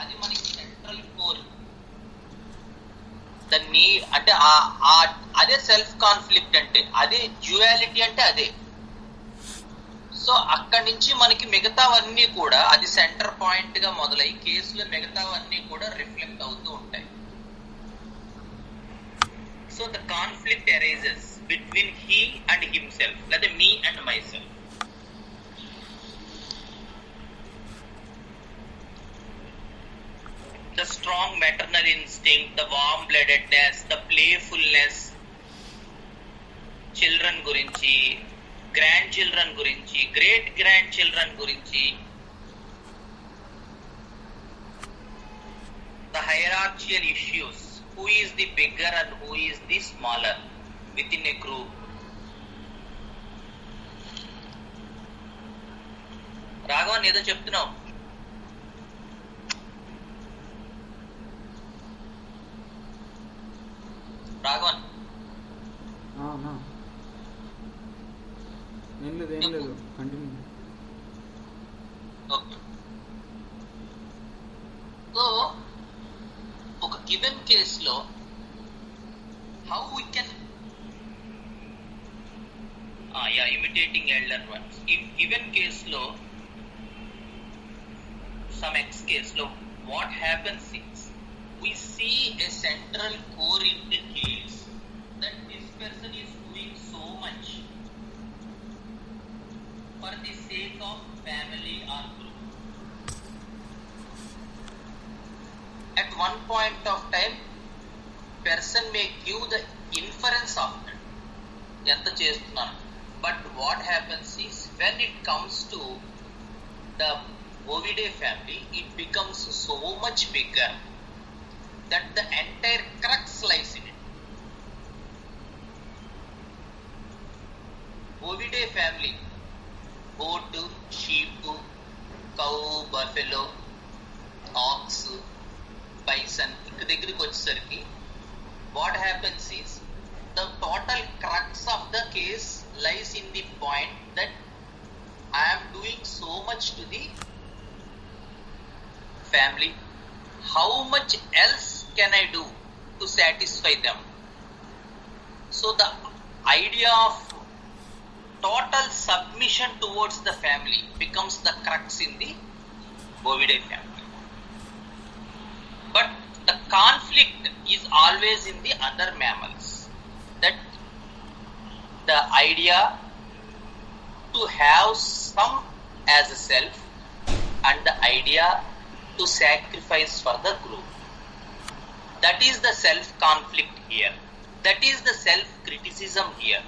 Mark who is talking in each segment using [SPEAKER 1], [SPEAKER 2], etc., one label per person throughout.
[SPEAKER 1] అది మనకి central core. దాన్ని అంటే అదే సెల్ఫ్ కాన్ఫ్లిక్ట్ అంటే, అదే డ్యూయాలిటీ అంటే అదే. సో అక్కడి నుంచి మనకి మిగతావన్నీ కూడా, అది సెంటర్ పాయింట్ గా మొదలై కేసులో మిగతావన్నీ కూడా రిఫ్లెక్ట్ అవుతూ ఉంటాయి. So the conflict arises between he and himself, లేదా me and myself. The strong maternal instinct, the warm-bloodedness, the playfulness, children గురించి, గ్రాండ్ చిల్డ్రన్ గురించి, గ్రేట్ గ్రాండ్ చిల్డ్రన్ గురించి, the hierarchical issues, who is the bigger and who is the smaller within a group. Raghavan ఏదో చెప్తున్నావు. రాఘవన్
[SPEAKER 2] ఏం లేదు continue.
[SPEAKER 1] So ఒక given కేసులో how we can imitating elder once, ఈ గివెన్ కేసులో some X case lo, what happens is we see a central core in the case that this person is doing so much for the sake of family or group. At one point of time, person may give the inference of that, enta chestunnanu, but what happens is when it comes to the Ovidae family, it becomes so much bigger that the entire crux lies in it. Ovidae family, goat, sheep, cow, buffalo, ox, bison, ఇంక దగ్గరికి వచ్చేసరికి what happens is the total crux of the case lies in the point that I am doing so much to the family, how much else can I do to satisfy them? So the idea of total submission towards the family becomes the crux in the Ovidae family. But the conflict is always in the other mammals, that the idea to have some as a self and the idea to sacrifice for the group. That is the self-conflict here. That is the self-criticism here.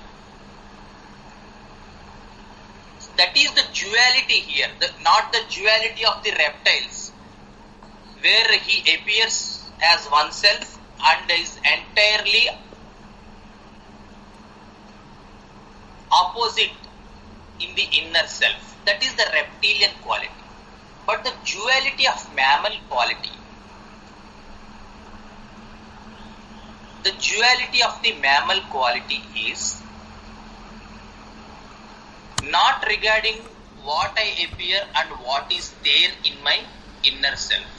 [SPEAKER 1] That is the duality here, not the duality of the reptiles, where he appears as oneself and is entirely opposite in the inner self. That is the reptilian quality. But the duality of mammal quality, the duality of the mammal quality is not regarding what I appear and what is there in my inner self,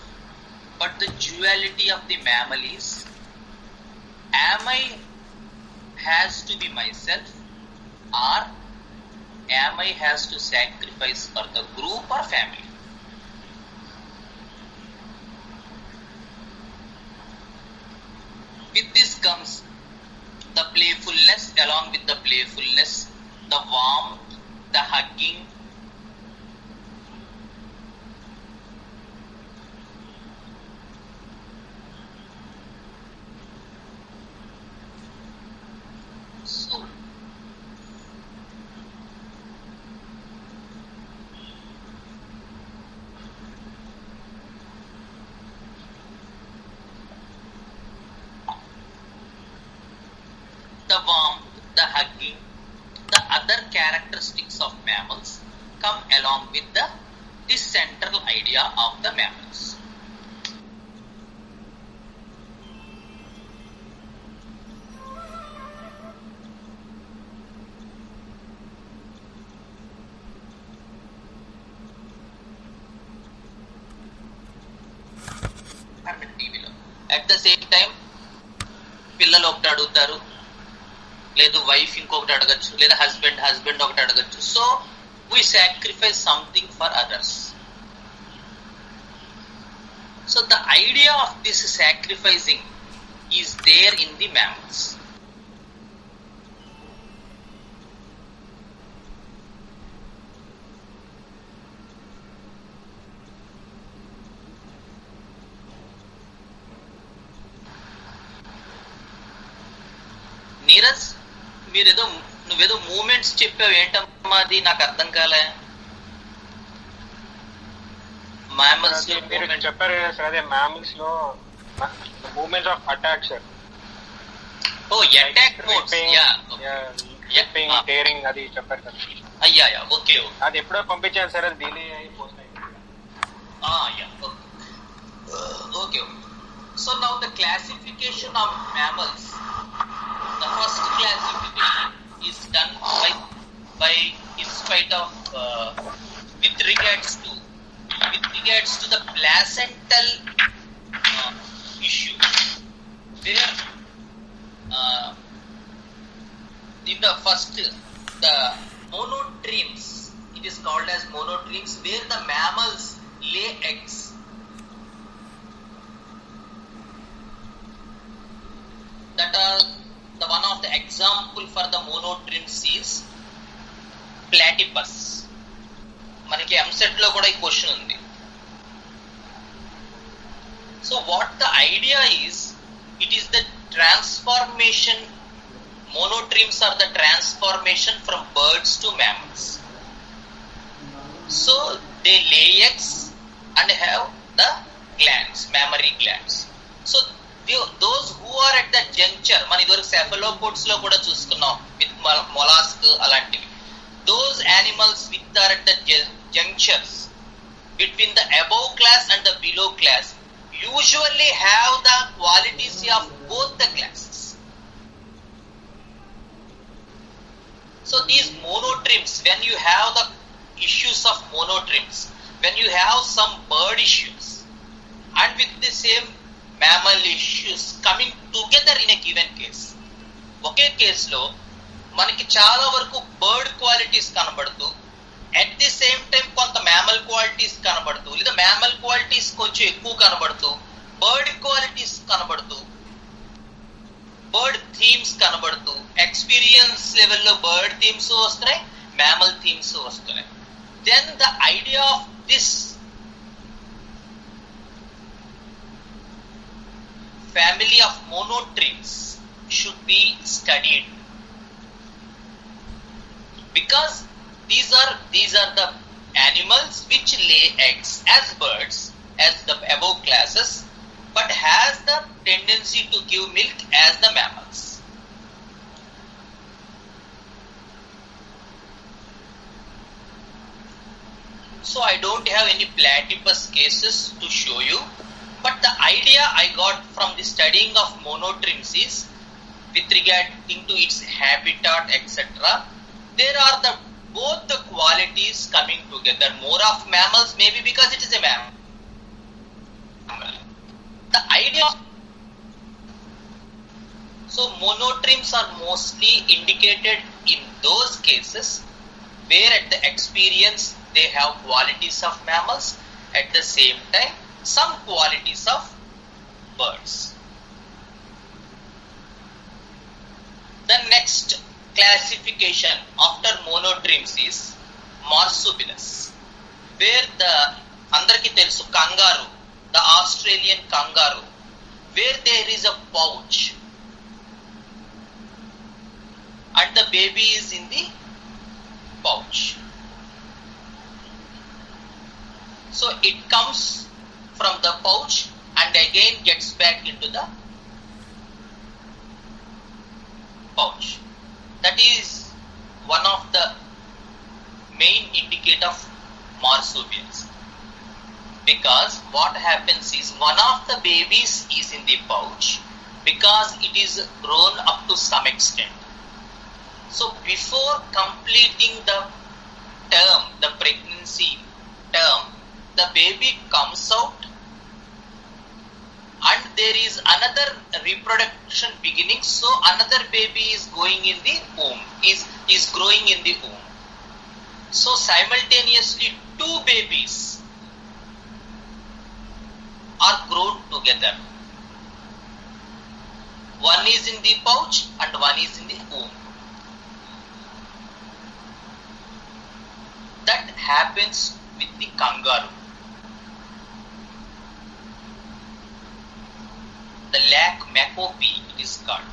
[SPEAKER 1] but the duality of the mammal is, am I has to be myself, or am I has to sacrifice for the group or family? With this comes the playfulness, along with the playfulness, the warmth, the hugging, so the warmth, the hugging, the other characteristics of mammals come along with this central idea of the mammals. At the same time పిల్లలు ఒకటి అడుగుతారు, లేదు wife ఇంకొకటి అడగచ్చు, లేదా husband ఒకటి అడగచ్చు. So we sacrifice something for others. So the idea of this sacrificing is there in the mammals. Neeraj, నువ్వేదో మూమెంట్స్ చెప్పావు, ఏంటమ్మా అది? నాకు అర్థం కాలే. మామల్స్
[SPEAKER 3] మీరు చెప్పారు కదా సార్, అదే మామల్స్ లో మూమెంట్స్ ఆఫ్ అటాక్ సార్.
[SPEAKER 1] ఓ అటాక్ మోడ్స్,
[SPEAKER 3] టేరింగ్ అది చెప్పారు కదా.
[SPEAKER 1] అయ్యా ఓకే.
[SPEAKER 3] అది ఎప్పుడో పంపించాను సార్, అది డిలే అయి పోస్ట్ అయింది.
[SPEAKER 1] Okay. So now the classification of mammals, the first classification is done by in spite of with regards to the placental issue, where in the first, the monotremes, it is called as monotremes, where the mammals lay eggs. That are the one of the example for the monotremes is platypus. మనకి ఎంసెట్ లో కూడా ఈ question ఉంది. So what the idea is, it is the transformation. monotremes are the transformation from birds to mammals. So they lay eggs and have the glands, mammary glands. So those who are at that juncture, మన ఇదివరకు cephalopods లో కూడా చూసుకున్నాం, with mollusk అలాంటివి. Those animals which are at the junctures between the above class and the below class usually have the qualities of both the classes. So these monotremes, when you have the issues of monotremes, when you have some bird issues and with the same mammal issues coming together in a given case, ఒకే కేసులో మనకి చాలా వరకు bird qualities కనబడుతూ, at the same time కొంత mammal qualities కనబడుతూ, లేదా mammal qualities కొంచెం ఎక్కువ కనబడుతూ, బర్డ్ క్వాలిటీస్ కనబడుతూ, బర్డ్ థీమ్స్ కనబడుతూ, ఎక్స్పీరియన్స్ లెవెల్లో బర్డ్ థీమ్స్ వస్తున్నాయి, మ్యామల్ థీమ్స్ వస్తున్నాయి. Then the idea of this family of monotremes should be studied, because these are the animals which lay eggs as birds, as the above classes, but has the tendency to give milk as the mammals. So I don't have any platypus cases to show you, but the idea I got from the studying of monotremes is, with regard to its habitat, etc., there are both the qualities coming together. More of mammals, maybe because it is a mammal. The idea, so monotremes are mostly indicated in those cases where at the experience they have qualities of mammals, at the same time some qualities of birds. The next classification after monotremes is marsupials, where the andarki telusu kangaroo, the Australian kangaroo, where there is a pouch and the baby is in the pouch. So it comes from the pouch and again gets back into the pouch. That is one of the main indicator of marsupials, because what happens is one of the babies is in the pouch because it is grown up to some extent. So before completing the term, the pregnancy term, the baby comes out and there is another reproduction beginning, so another baby is going in the womb, is growing in the womb. So simultaneously 2 babies are grown together. One is in the pouch and one is in the womb. That happens with the kangaroo. The lac macopy it is called.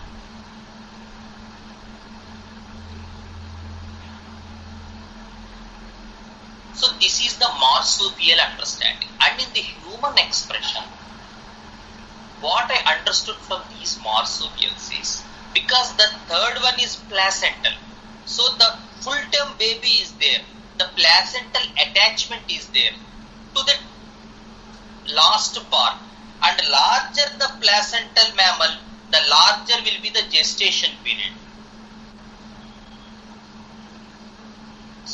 [SPEAKER 1] So this is the marsupial understanding. And in the human expression, what I understood from these marsupials is, because the third one is placental, so the full-term baby is there, the placental attachment is there to the last part, and larger the placental mammal, the larger will be the gestation period.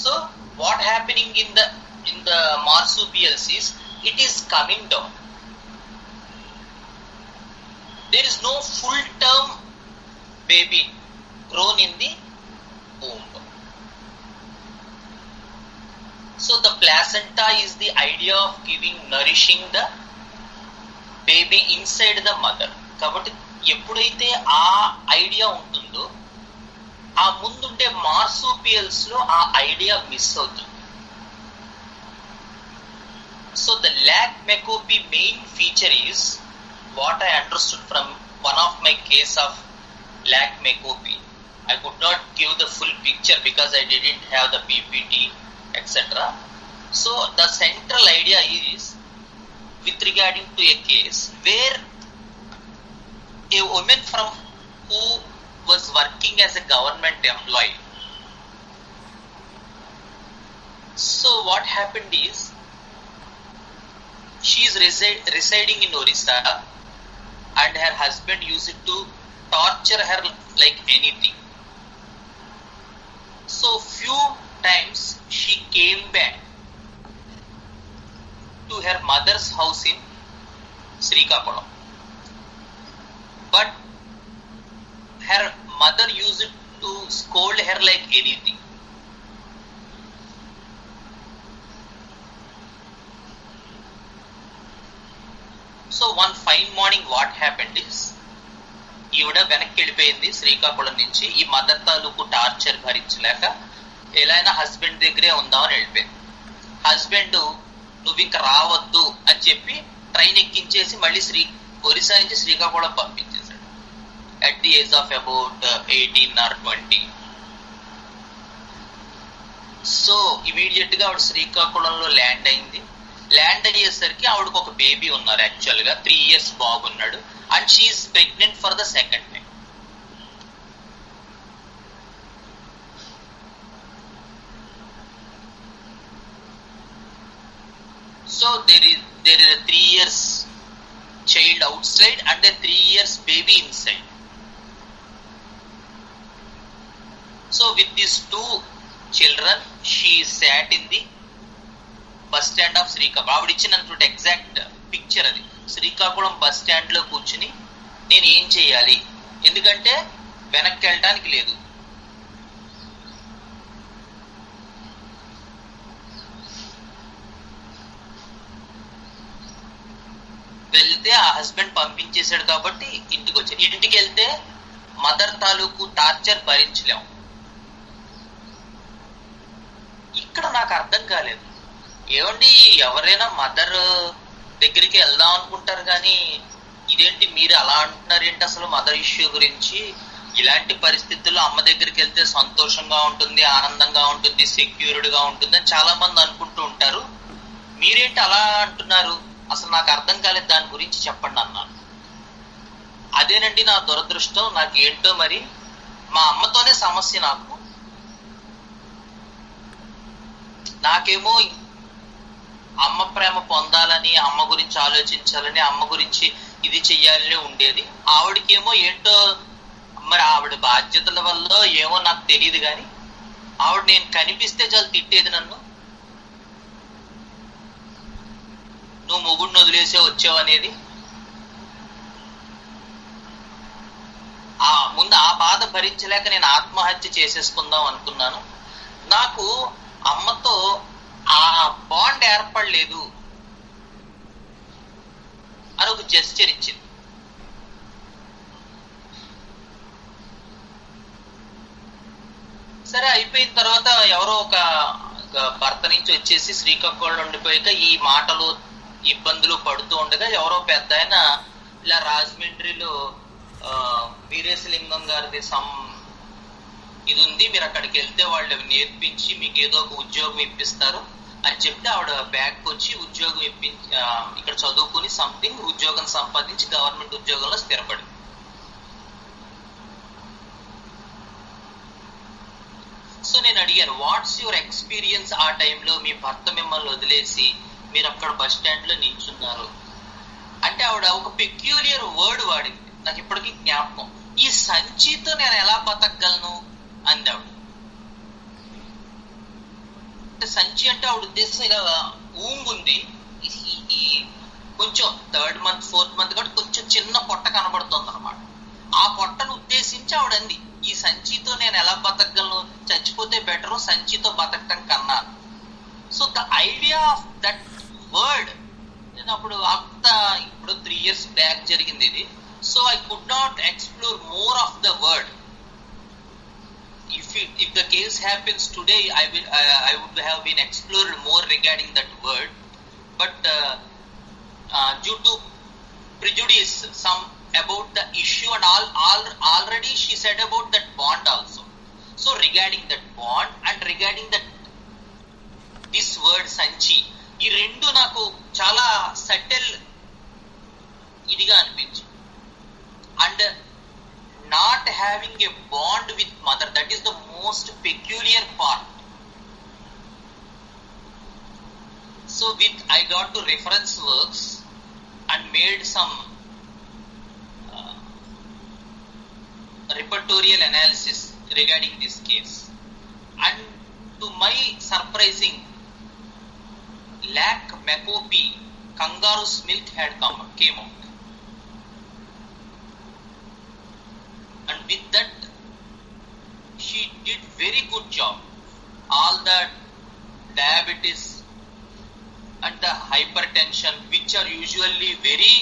[SPEAKER 1] So what happening in the marsupials is, it is coming down. There is no full-term baby grown in the womb. So the placenta is the idea of nourishing the baby inside the mother. కాబట్టి ఎప్పుడైతే ఆ idea ఉంటుందో, ఆ ముందుండే marsupials లో ఆ idea miss అవుతుంది. So the lac మెకోపీ main feature is what I understood from one of my case of lac macopy. I could not give the full picture because I didn't have the PPT, etc. So the central idea is with regarding to a case where a woman who was working as a government employee. So what happened is, she is residing in Orissa, and her husband used to torture her like anything. So few times she came back to her mother's house in Srikanth, but her mother used to scold her like anything. So one fine morning what happened is, ఈవిడ వెనక్కి వెళ్ళిపోయింది శ్రీకాకుళం నుంచి. ఈ mother తాలూకు torture భరించలేక ఎలా అయినా husband దగ్గరే ఉందామని వెళ్ళిపోయింది. హస్బెండ్ నువ్వు ఇంక రావద్దు అని చెప్పి ట్రైన్ ఎక్కించేసి మళ్ళీ ఒరిస్సా నుంచి శ్రీకాకుళం పంపించేశాడు at the age of about 18 or 20. So immediate గా ఆవిడ శ్రీకాకుళంలో ల్యాండ్ అయింది. ల్యాండ్ అయ్యేసరికి ఆవిడకు ఒక బేబీ ఉన్నారు, యాక్చువల్ గా 3 years బాగున్నాడు, and she is pregnant for the second time. So there is a 3 years child outside and a 3 years baby inside. So with these 2 children she sat in the bus stand of Srikakulam. ఆవిడ ఇచ్చినటువంటి exact picture అది. Srikakulam bus stand లో కూర్చుని నేను ఏం చెయ్యాలి, ఎందుకంటే వెనక్కి వెళ్ళడానికి లేదు. వెళ్తే ఆ హస్బెండ్ పంపించేశాడు కాబట్టి ఇంటికి వచ్చాను. ఇంటికి వెళ్తే మదర్ తాలూకు టార్చర్ భరించలేము. ఇక్కడ నాకు అర్థం కాలేదు, ఏమండి ఎవరైనా మదర్ దగ్గరికి వెళ్దాం అనుకుంటారు కానీ ఇదేంటి మీరు అలా అంటున్నారు ఏంటి అసలు మదర్ ఇష్యూ గురించి? ఇలాంటి పరిస్థితుల్లో అమ్మ దగ్గరికి వెళ్తే సంతోషంగా ఉంటుంది, ఆనందంగా ఉంటుంది, సెక్యూర్డ్ గా ఉంటుంది అని చాలా మంది అనుకుంటూ ఉంటారు. మీరేంటి అలా అంటున్నారు, అసలు నాకు అర్థం కాలేదు, దాని గురించి చెప్పండి అన్నాను. అదేనండి నా దురదృష్టం, నాకు ఏంటో మరి మా అమ్మతోనే సమస్య. నాకేమో అమ్మ ప్రేమ పొందాలని, అమ్మ గురించి ఆలోచించాలని, అమ్మ గురించి ఇది చెయ్యాలని ఉండేది. ఆవిడకేమో ఏంటో మరి ఆవిడ బాధ్యతల వల్ల ఏమో నాకు తెలియదు కానీ ఆవిడ నేను కనిపిస్తే చాలు తిట్టేది నన్ను. నువ్వు మొగుడిని వదిలేసే వచ్చావు అనేది. ముందు ఆ బాధ భరించలేక నేను ఆత్మహత్య చేసేసుకుందాం అనుకున్నాను. నాకు అమ్మతో ఆ బాండ్ ఏర్పడలేదు అని ఒక జెస్చర్ ఇచ్చింది. సరే అయిపోయిన తర్వాత ఎవరో ఒక భర్త నుంచి వచ్చేసి శ్రీకాకుళం ఉండిపోయాక ఈ మాటలు ఇబ్బందులు పడుతూ ఉండగా ఎవరో పెద్ద ఆయన ఇలా రాజమండ్రిలో వీరేశలింగం గారిది ఇది ఉంది, మీరు అక్కడికి వెళ్తే వాళ్ళు నేర్పించి మీకు ఏదో ఒక ఉద్యోగం ఇప్పిస్తారు అని చెప్తే ఆవిడ బ్యాగ్కి వచ్చి ఉద్యోగం ఇక్కడ చదువుకుని సంథింగ్ ఉద్యోగం సంపాదించి గవర్నమెంట్ ఉద్యోగంలో స్థిరపడింది. సో నేను అడిగాను, వాట్స్ యువర్ ఎక్స్పీరియన్స్ ఆ టైంలో మీ భర్త మిమ్మల్ని వదిలేసి మీరు అక్కడ బస్ స్టాండ్ లో నిల్చున్నారు అంటే ఆవిడ ఒక పెక్యూలియర్ వర్డ్ వాడింది, నాకు ఇప్పటికీ జ్ఞాపకం. ఈ సంచితో నేను ఎలా బతకగలను అంది ఆవిడ. అంటే సంచి అంటే ఆవిడ ఉద్దేశం ఇలా ఊంగుంది, ఈ కొంచెం 3rd month 4th month కాబట్టి కొంచెం చిన్న పొట్ట కనబడుతుంది అనమాట. ఆ పొట్టను ఉద్దేశించి ఆవిడ అంది, ఈ సంచితో నేను ఎలా బతకగలను, చచ్చిపోతే బెటరు సంచితో బతకటం కన్నా. So the idea of that word, నేను అప్పుడు ఇప్పుడు 3 years బ్యాక్ జరిగింది ఇది. So I could not explore more of the word. If the case happens today, I would have been explored more regarding that word, but due to prejudice some about the issue and already she said about that bond also. So regarding that bond and regarding that this word sanchi, ఈ రెండు నాకు చాలా subtle ఇదిగా అనిపించింది. And not having a bond with mother, that is the most peculiar part. So with I got to reference works and made some repertorial analysis regarding this case, and to my surprising, lac macopi, kangaroo's milk came out, and with that she did very good job. All the diabetes and the hypertension, which are usually very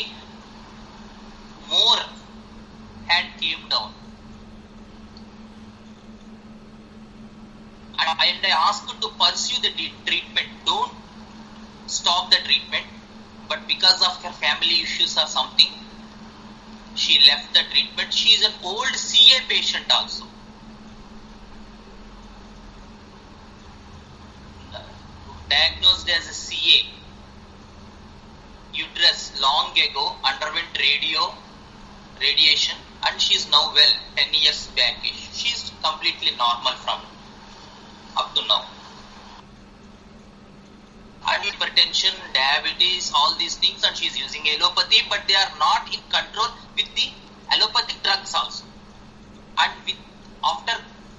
[SPEAKER 1] more, had came down. And I asked her to pursue the treatment. Don't stop the treatment. But because of her family issues or something, she left the treatment. She is an old CA patient also. Diagnosed as a CA. Uterus long ago underwent radiation, and she is now well, 10 years back. She is completely normal from up to now. And hypertension, diabetes, all these things, and she is using allopathy, but they are not in control with the allopathic drugs also. And after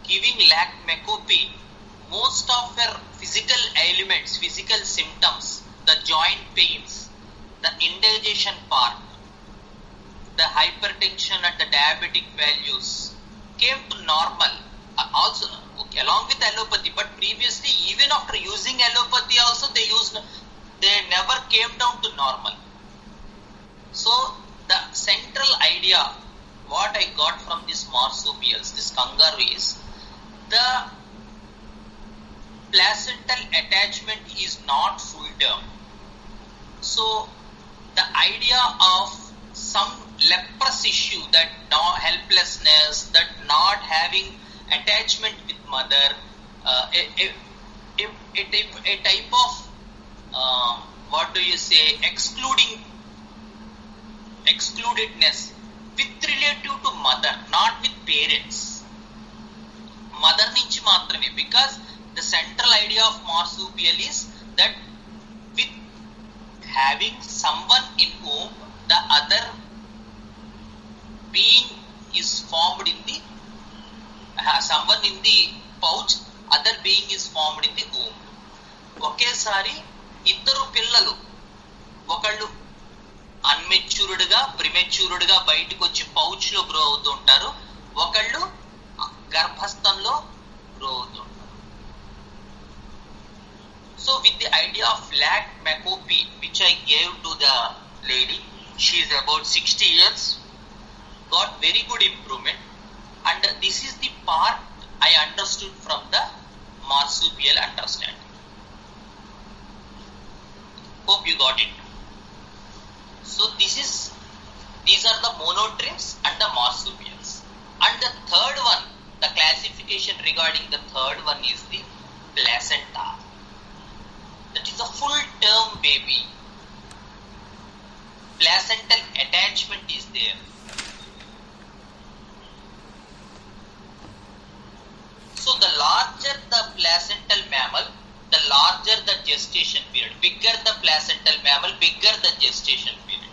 [SPEAKER 1] giving lac macopi, most of her physical ailments, physical symptoms, the joint pains, the indigestion part, the hypertension and the diabetic values came to normal. Also along with allopathy, but previously even after using allopathy also they never came down to normal. So the central idea what I got from these marsupials, this kangaroo, is the placental attachment is not full term. So the idea of some leprous issue, that helplessness, that not having attachment with mother, a type of what do you say, excludedness with relative to mother, not with parents. Mother nunchi maatrame, because the central idea of marsupial is that with having someone in whom the other being is formed in the someone in the pouch, other being is formed in the womb. ఒకేసారి ఇద్దరు పిల్లలు, ఒకళ్ళు unmatured గా ప్రిమెచ్యూర్డ్ గా బయటకు వచ్చి pouch లో grow అవుతూ ఉంటారు, ఒకళ్ళు గర్భస్థంలో గ్రో అవుతుంటారు. So with the idea of lac macopy which I gave to the lady, she is about 60 years, got very good improvement, and this is the part I understood from the marsupial understanding. Hope you got it. So these are the monotremes and the marsupials. And the third one, the classification regarding the third one is the placenta. That is a full term baby. Placental attachment is there. So the larger the placental mammal, the larger the gestation period. Bigger the placental mammal, bigger the gestation period.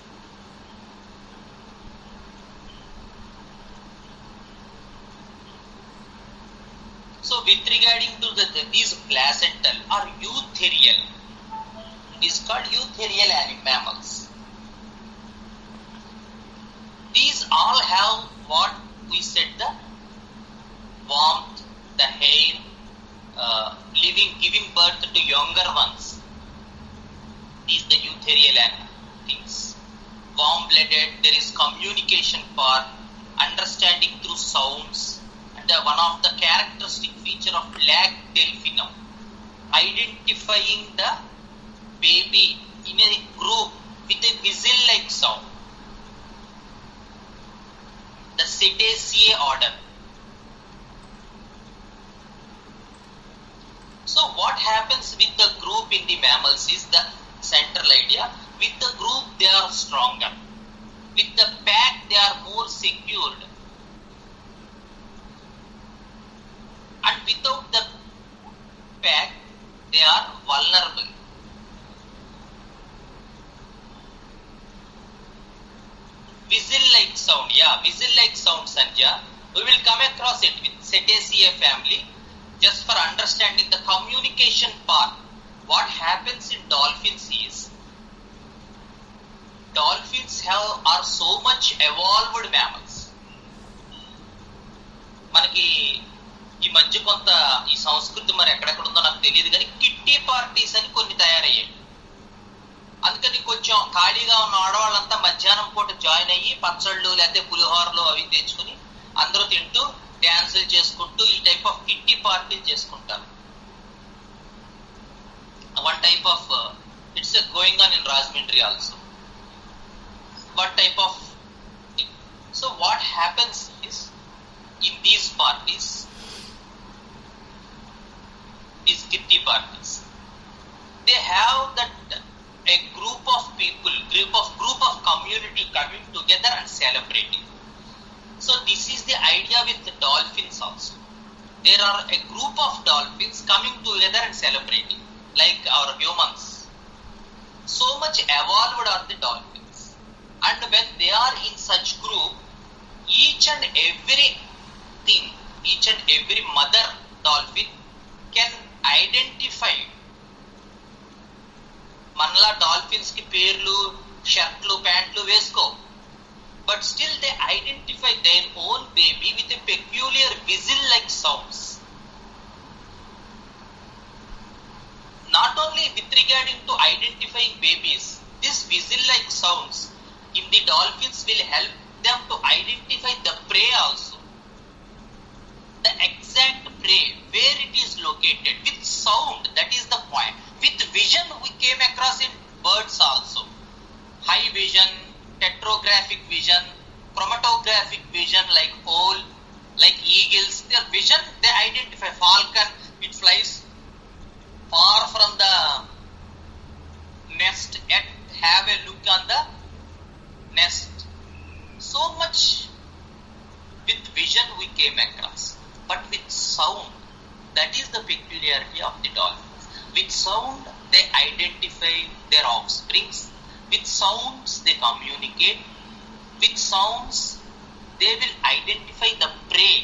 [SPEAKER 1] So with regarding to these placental or eutherial, it is called eutherial mammals. These all have what we said, the warmth, the hair, giving birth to younger ones. These the eutherial things. Warm-blooded, there is communication part, understanding through sounds. One of the characteristic feature of lac delphinum, identifying the baby in a group with a whistle-like sound. The Cetaceae order. So what happens with the group in the mammals is the central idea. With the group they are stronger. With the pack they are more secured. And without the pack, they are vulnerable. Whistle-like sound, whistle-like sound, Sanjay. We will come across it with Cetaceae family, just for understanding the communication part. What happens in dolphins is, dolphins are so much evolved mammals. మనకి ఈ మధ్య కొంత ఈ సంస్కృతి మరి ఎక్కడెక్కడుందో నాకు తెలియదు కానీ కిట్టి పార్టీస్ అని కొన్ని తయారయ్యాయి. అందుకని కొంచెం ఖాళీగా ఉన్న ఆడవాళ్ళంతా మధ్యాహ్నం పూట జాయిన్ అయ్యి పచ్చళ్ళు లేకపోతే పులిహోరలు అవి తెచ్చుకుని అందరూ తింటూ డ్యాన్సులు చేసుకుంటూ ఈ టైప్ ఆఫ్ కిట్టి పార్టీలు చేసుకుంటారు. One type of it's going on in Rajahmundry also. One type of thing. So what happens is in these parties, these kitty parties, they have a group of people, group of community coming together and celebrating. So this is the idea with the dolphins also. There are a group of dolphins coming together and celebrating, like our humans. So much evolved are the dolphins, and when they are in such group, each and every mother dolphin can identify. మనలా dolphins కి పేర్లు, షర్ట్లు, ప్యాంట్లు వేసుకో, but still they identify their own baby with a peculiar whistle-like sounds. Not only with regarding to identifying babies, these whistle-like sounds in the dolphins will help them to identify the prey also. The exact prey, where it is located, with sound, that is the point. With vision, we came across in birds also. High vision, tetrographic vision, chromatographic vision, like owl, like eagles. Their vision, they identify. Falcon, it flies far from the nest, yet have a look on the nest. So much with vision we came across. But with sound, that is the peculiarity of the dolphins. With sound, they identify their offsprings. With sounds, they communicate. With sounds, they will identify the prey,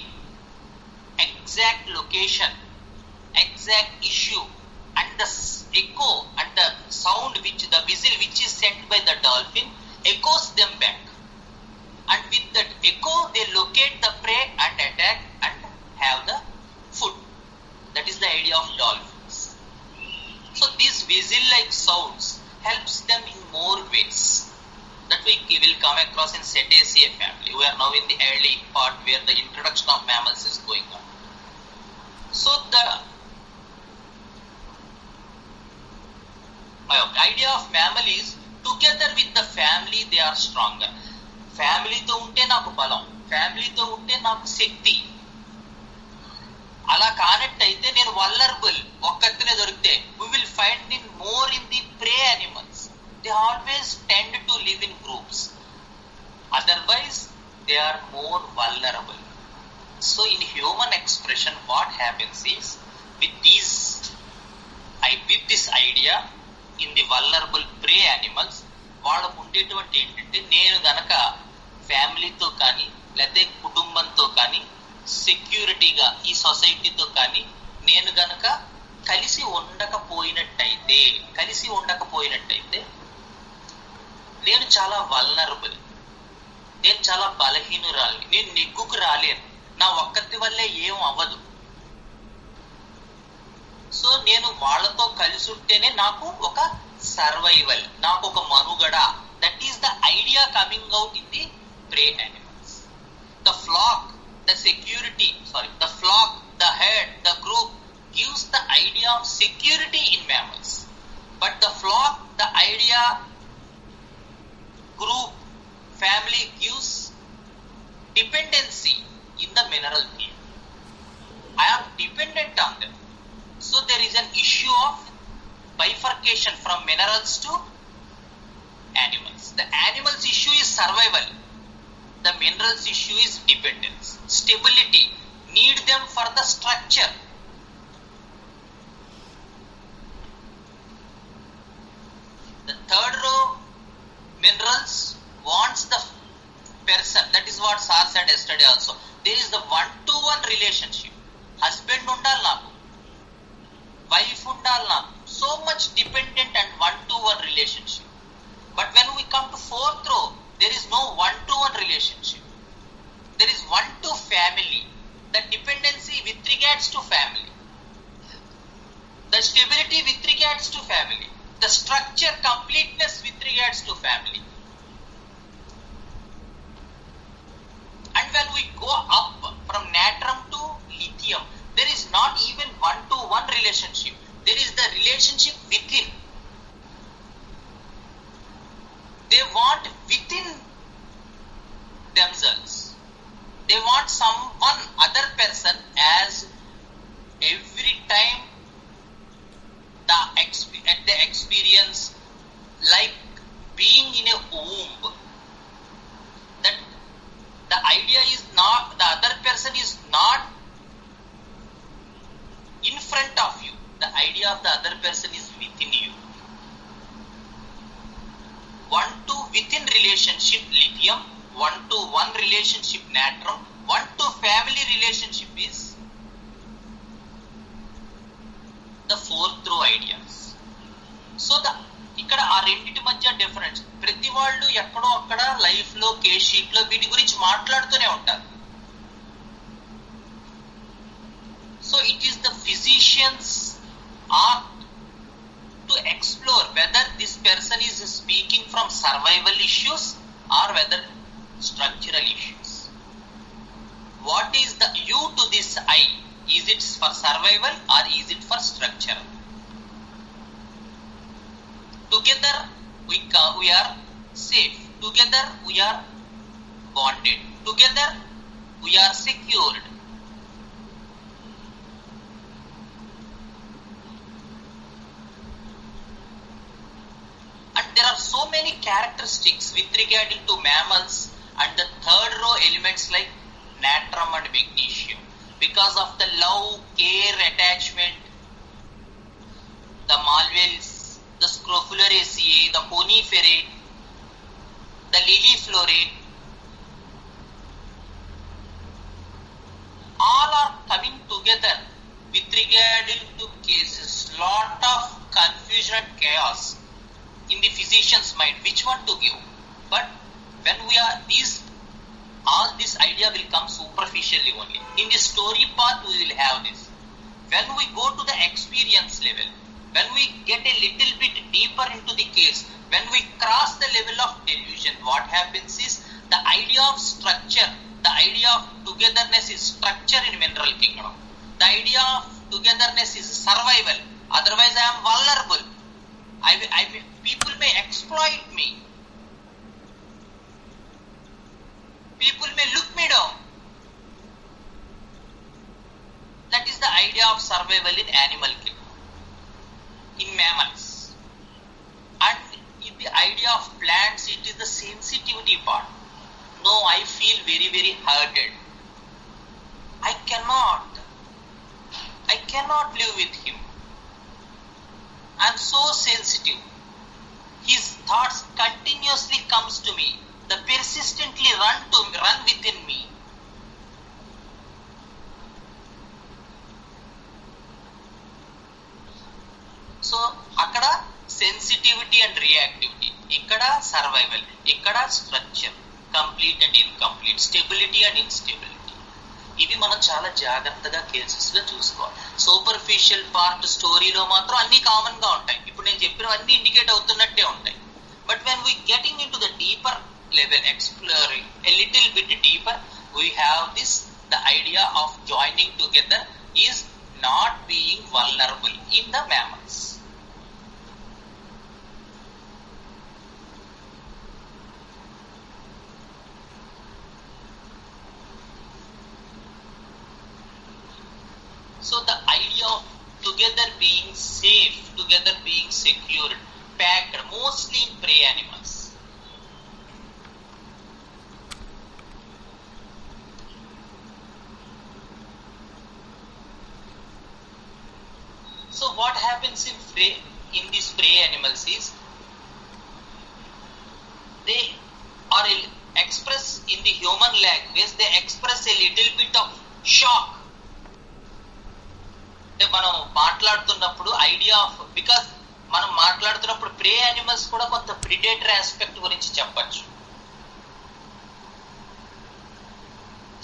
[SPEAKER 1] exact location, exact issue, and the echo and the sound the whistle which is sent by the dolphin echoes them back. And with that echo, they locate the prey and we will come across in Cetaceae family. We are now in the early part where the introduction of mammals is going on. So the idea of mammal is together with the family they are stronger. Family తో ఉంటే నాకు బలం, ఫ్యామిలీతో ఉంటే నాకు శక్తి. అలా కానట్టయితే నేను vulnerable, ఒక్కతినే దొరికితే. We will find in more in the prey animals. They always tend to live in groups. Otherwise, they are more vulnerable. So in human expression, what happens is, with this idea, in the vulnerable prey animals, వాళ్ళకు ఉండేటువంటి ఏంటంటే, నేను గనక ఫ్యామిలీతో కానీ లేకపోతే కుటుంబంతో కానీ సెక్యూరిటీగా ఈ సొసైటీతో కానీ నేను గనక కలిసి ఉండకపోయినట్టయితే నేను చాలా వల్నరబుల్, నేను చాలా బలహీనురాలి, నేను నెగ్గుకు రాలేను, నా ఒక్కటి వల్లే ఏం అవ్వదు. సో నేను వాళ్ళతో కలిసి ఉంటేనే నాకు ఒక సర్వైవల్, నాకు ఒక మనుగడ. That is the idea coming out in the prey animals. The flock, the herd, the group gives the idea of security in mammals. But the flock, the idea, group, family gives dependency in the mineral field. I am dependent on them. So there is an issue of bifurcation from minerals to animals. The animals issue is survival. The minerals issue is dependence, stability, need them for the structure. The third row, minerals, wants the person. That is what Sir said yesterday also. There is the one-to-one relationship. Husband undal naku, wife undal naku. So much dependent and one-to-one relationship. But when we come to fourth row, there is no one-to-one relationship. There is one-to-family. The dependency with regards to family. The stability with regards to family. The structure completeness with regards to family. And when we go up from natrum to lithium, there is not even one-to-one relationship. There is the relationship within. They want within themselves. They want someone, other person, as every time the experience like being in a womb. That the idea is not, the other person is not in front of you. The idea of the other person is within you. One-to-within relationship lithium, one-to-one relationship natrum, one-to-family relationship is the fourth row ideas. So ఇక్కడ ఆ రెండింటి మధ్య difference. ప్రతి వాళ్ళు ఎక్కడో అక్కడ life లో case sheet లో వీటి గురించి మాట్లాడుతూనే ఉంటారు. So it is the physicians art to explore whether this person is speaking from survival issues or whether structural issues. What is the you to this I? Is it for survival or is it for structure? Together we are safe. Together we are bonded. Together we are secured. And there are so many characteristics with regarding to mammals and the third row elements like natrum and magnesium. Because of the love, care, attachment, the malwales, the Scrofulariaceae, the Coniferae, the Liliflorae, all are coming together with regarding to cases. Lot of confusion and chaos in the physician's mind, which one to give. But when we are all this idea will come superficially only. In the story path we will have this. When we go to the experience level, When we get a little bit deeper into the case, when we cross the level of delusion, what happens is the idea of structure, the idea of togetherness is structure in mineral kingdom. The idea of togetherness is survival. Otherwise, I am vulnerable. People may exploit me. People may look me down. That is the idea of survival in animal kingdom, in mammals. And in the idea of plants, it is the sensitivity part. No, I feel very, very hurted. I cannot live with him. I am so sensitive. His thoughts continuously comes to me. They persistently run within me. So, akkada sensitivity and reactivity. Ikkada survival. Ikkada structure. Complete and incomplete. Stability and instability. ఇవి మనం చాలా జాగ్రత్తగా cases లో చూసుకోవాలి. Superficial part స్టోరీలో మాత్రం అన్ని common గా ఉంటాయి. ఇప్పుడు నేను చెప్పినవన్నీ ఇండికేట్ అవుతున్నట్టే ఉంటాయి. But when we getting in to the deeper level, exploring a little bit deeper, we have this, the idea of joining together is not being vulnerable in the mammals. So the idea of together being safe, together being secured, packed, mostly in prey animals. So what happens in these prey animals is they are express in the human language, they express a little bit of shock. అంటే మనం మాట్లాడుతున్నప్పుడు idea of, because మనం మాట్లాడుతున్నప్పుడు ప్రే animals కూడా కొంత predator aspect గురించి చెప్పచ్చు.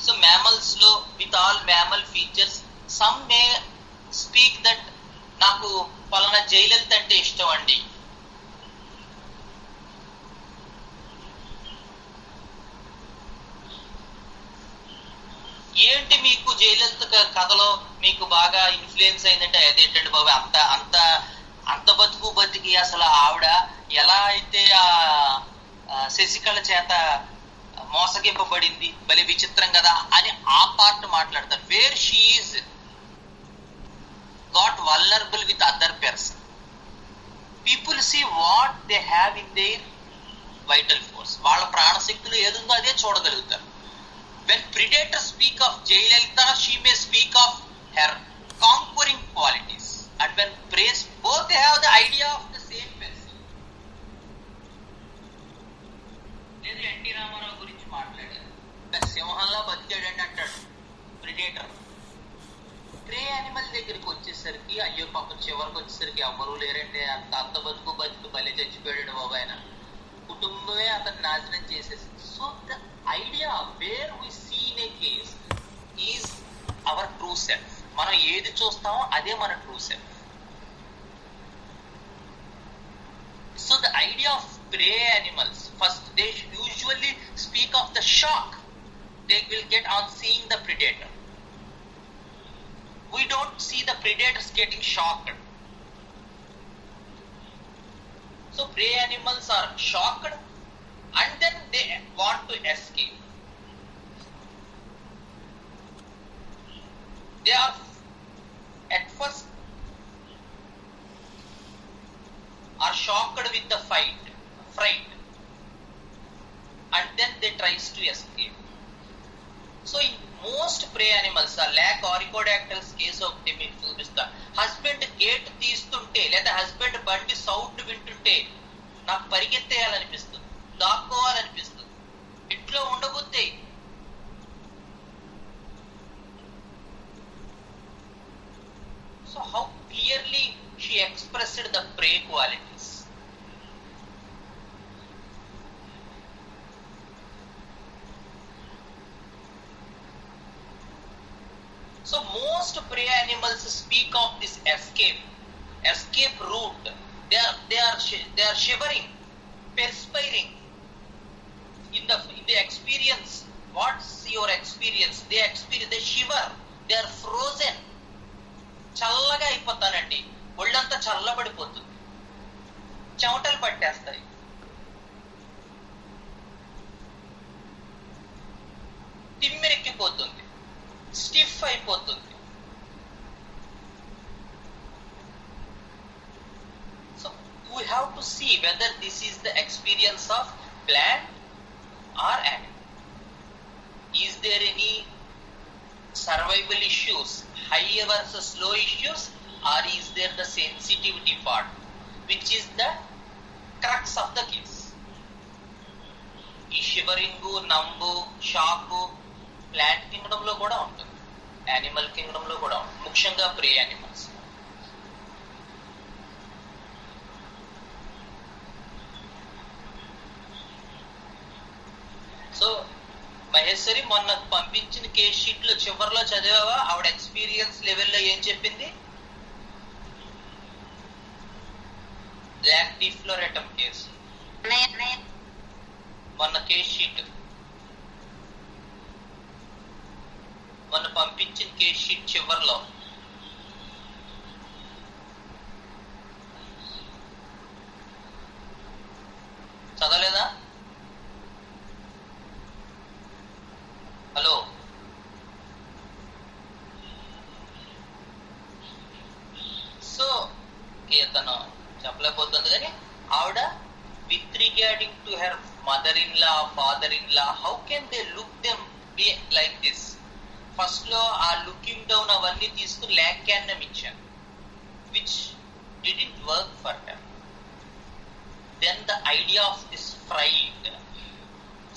[SPEAKER 1] So mammals లో with all mammal features, some may speak that నాకు పలానా జయలలిత అంటే ఇష్టం అండి. ఏంటి మీకు జయలలిత కథలో మీకు బాగా ఇన్ఫ్లుయెన్స్ అయిందంటే, అదేంటండి బాబు, అంత అంత అంత బతికి అసలు ఆవిడ ఎలా అయితే ఆ శశికళ చేత మోసగింపబడింది, భలే విచిత్రం కదా అని ఆ పార్ట్ మాట్లాడతారు. Where she is got vulnerable with other person. People see what they have in their vital force. వాళ్ళ ప్రాణశక్తిలో ఏదుందో అదే చూడగలుగుతారు. When predators speak of Jayalalitha, she may speak of her conquering qualities. And when praise, both they have the idea of the same person. నేను NT Ramarao గురించి మాట్లాడాను. సింహంలా బతికాడని అంటాడు predator. ప్రే animal దగ్గరికి వచ్చేసరికి అయ్యో పాపం చివరికి వచ్చేసరికి ఎవరు లేరంటే, అంత బతుకు భలే చచ్చిపోయాడు బాబు, ఆయన కుటుంబమే అతను నాశనం చేసేసి. So the idea where we see in a case is our true self. మనం ఏది చూస్తామో అదే మన true self. So the idea of prey animals, first they usually speak of the shock they will get on seeing the predator. We don't see the predators getting shocked. So prey animals are shocked and then they want to escape. They are at first are shocked with the fright, and then they tries to escape. So in most prey animals, a lac Oricodactyl's case ఒకటి మీకు చూపిస్తా. Husband gate తీస్తుంటే లేదా husband బండి sound వింటుంటే నాకు పరిగెత్తేయాలనిపిస్తుంది, దాక్కోవాలనిపిస్తుంది, ఇంట్లో ఉండబుద్ది. So how clearly she expressed the prey qualities. So most prey animals speak of this escape escape route. They are shivering, perspiring in the experience. What's your experience? They shiver. They are frozen. చల్లగా అయిపోతానండి, ఒళ్ళంతా చల్లబడిపోతుంది, చెమటలు పట్టేస్తాయి. తిమ్మిరెక్కిపోతుంది, stiff అయిపోతుంది. So we have to see whether this is the experience of plant or animal. Is there any survival issues, high versus low issues, or is there the sensitivity part, which is the crux of the case? ఈ shivering, నంబు, shock plant Kingdom లో కూడా ఉంటుంది, animal Kingdom లో కూడా ఉంటుంది, ముఖ్యంగా ప్రే animals. So Maheshwari మొన్న పంపించిన కేస్ షీట్ లో చివరిలో చదివావా? ఆవిడ ఎక్స్పీరియన్స్ లెవెల్లో ఏం చెప్పింది? బ్లాక్ డిఫ్లోరేటమ్ కేసు మొన్న కేస్ షీట్, మొన్న పంపించిన కేస్ షీట్ చివరిలో చదవలేదా? హలో, సో తను చెప్పలేకపోతుంది, కానీ ఆవిడ with regarding to her mother-in-law, father-in-law, how can they look them be like this? First లో ఆ లుకింగ్ డౌన్ అవన్నీ తీసుకుని ల్యాక్ క్యాన్నం ఇచ్చాను, which didn't work for her. Then the idea of this fried,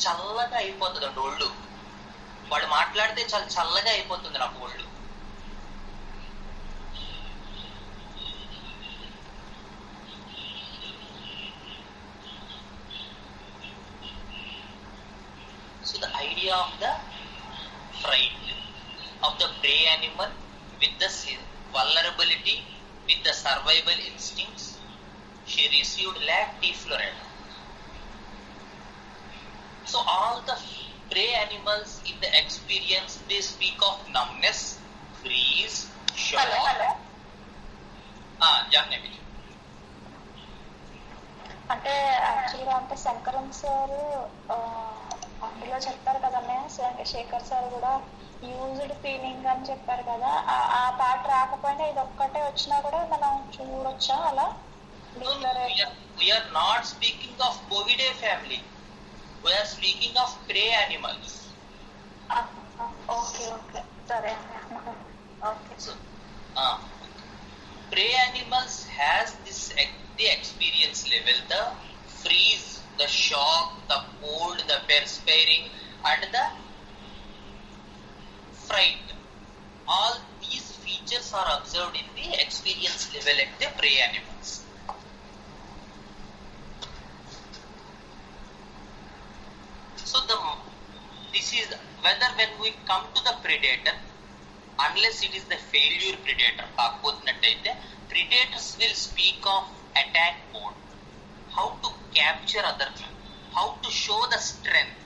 [SPEAKER 1] చల్లగా అయిపోతుంది అండి ఒళ్ళు, వాడు మాట్లాడితే చాలా చల్లగా అయిపోతుంది నాకు ఒళ్ళు. So the idea of the fright of the prey animal with the vulnerability, with the survival instincts, she received lac defloret. So all the prey animals in the experience, they speak of numbness, freeze, shock. Jannavi.
[SPEAKER 4] అంటే యాక్చువల్గా అంటే Shankaran sir అందులో చెప్పారు కదన్నయ్య, Shekhar sir కూడా used feeling అని చెప్పారు కదా, ఆ పాట రాకపోయినా ఇది ఒక్కటే వచ్చినా కూడా మనం చూడొచ్చా అలా?
[SPEAKER 1] We are not speaking of Bovidae family. We are speaking of prey animals.
[SPEAKER 4] Okay, sorry. Okay.
[SPEAKER 1] So, prey animals has this the experience level, the freeze, the shock, the cold, the perspiring, and the fright. All these features are observed in the experience level at the prey animals. So this is whether when we come to the predator, unless it is the failure predator, predators will speak of attack mode, how to capture other thing, how to show the strength,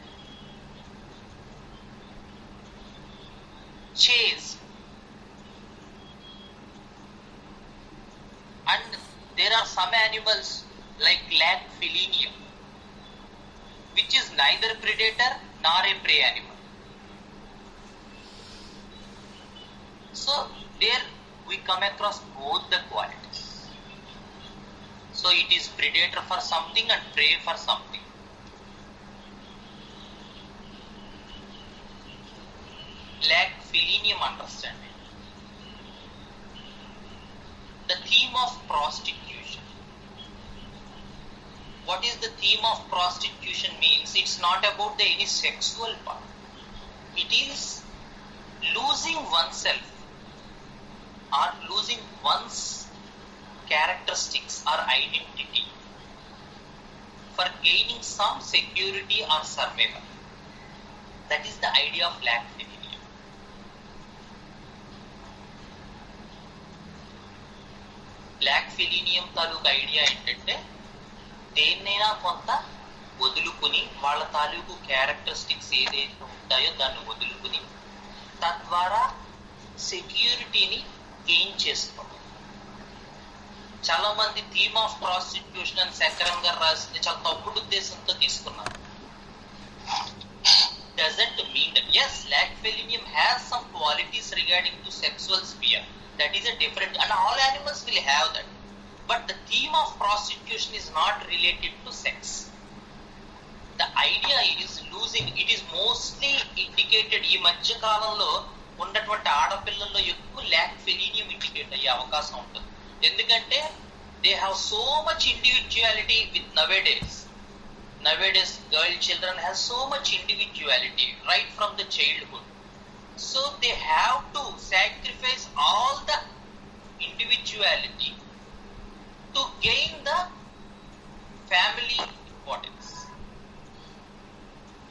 [SPEAKER 1] chase, and there are some animals like lac felinium, which is neither predator nor a prey animal. So there we come across both the qualities. So it is predator for something and prey for something. Lac felinium understanding. The theme of prostitution. What is the theme of prostitution means? It's not about the any sexual part. It is losing oneself or losing one's characteristics or identity for gaining some security or survival. That is the idea of lac felinium. Lac felinum తాలూకు idea ఏంటంటే దేన్నైనా కొంత వదులుకుని వాళ్ళ తాలూకు characteristics ఏదైతే ఉంటాయో దాన్ని వదులుకుని తద్వారా సెక్యూరిటీని గెయిన్ చేసుకోవడం. చాలా మంది థీమ్ ఆఫ్ ప్రాస్టిట్యూషన్ అని శంకరన్ గారు రాసింది చాలా తప్పుడు ఉద్దేశంతో తీసుకున్నారు. Doesn't mean that yes, black selenium has some qualities regarding to sexual sphere. That is a different, and all animals will have that. But the theme of prostitution is not related to sex. The idea is losing. It is mostly indicated ఈ మధ్య కాలంలో ఉన్నటువంటి ఆడపిల్లల్లో ఎక్కువ lock ఫెలీనియం indicate అయ్యే అవకాశం ఉంటుంది. ఎందుకంటే they have so much individuality with nowadays girl children has so much individuality right from the childhood, so they have to sacrifice all the individuality to gain the family importance.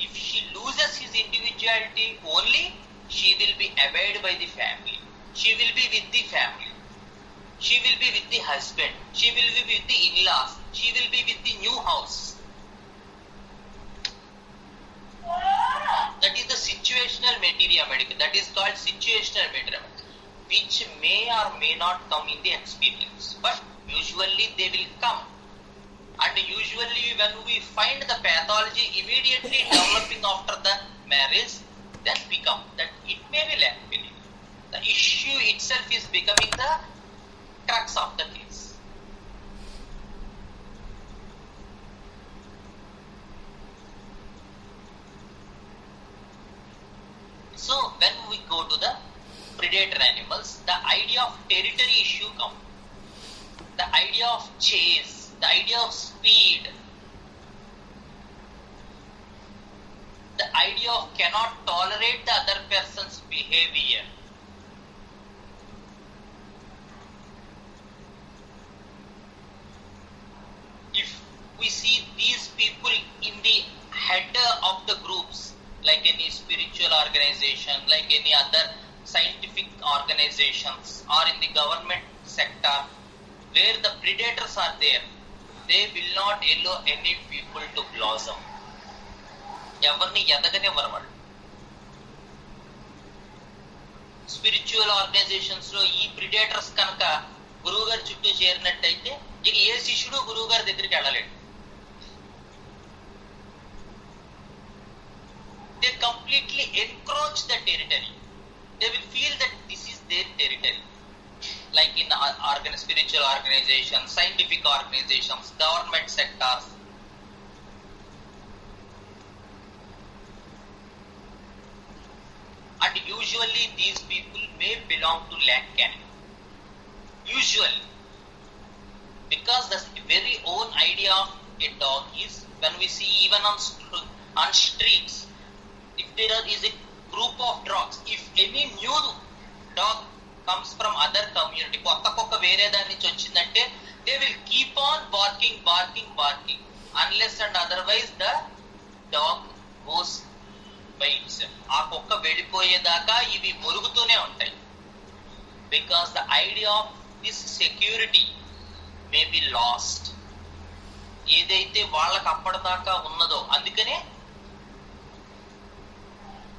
[SPEAKER 1] If she loses his individuality, only she will be abided by the family, she will be with the family, she will be with the husband, she will be with the in-laws, she will be with the new house. That is the situational material, that is called situational material, which may or may not come in the experience, but usually they will come. And usually when we find the pathology immediately developing after the marriage, then become that it may be lack feeling. The issue itself is becoming the crux of the case. So when we go to the predator animals, the idea of territory issue comes. The idea of chase, the idea of speed, the idea of cannot tolerate the other person's behavior. If we see these people in the head of the groups, like any spiritual organization, like any other scientific organizations, or in the government sector, where the predators are there, they will not allow any people to blossom. ఎవర్ని ఎదగనివ్వరు వాళ్ళు. Spiritual organisations లో ఈ predators కనుక గురువు గారి చుట్టూ చేరినట్టయితే ఇక ఏ శిష్యుడు గురువు గారి దగ్గరికి వెళ్ళలేడు. They completely encroach the territory. They will feel that this is their territory. Like in spiritual organizations, scientific organizations, government sectors. And usually these people may belong to lack canon. Usually. Because the very own idea of a dog is, when we see even on streets, if there is a group of dogs, if any new dog comes from other community, కొత్త వేరే దాని నుంచి వచ్చిందంటే they will keep on barking unless and otherwise the dog goes by itself. ఆ కుక్క వెళ్ళిపోయేదాకా ఇవి మురుగుతూనే ఉంటాయి. Because the idea of this security may be lost. ఏదైతే వాళ్ళకి అప్పటిదాకా ఉన్నదో, అందుకనే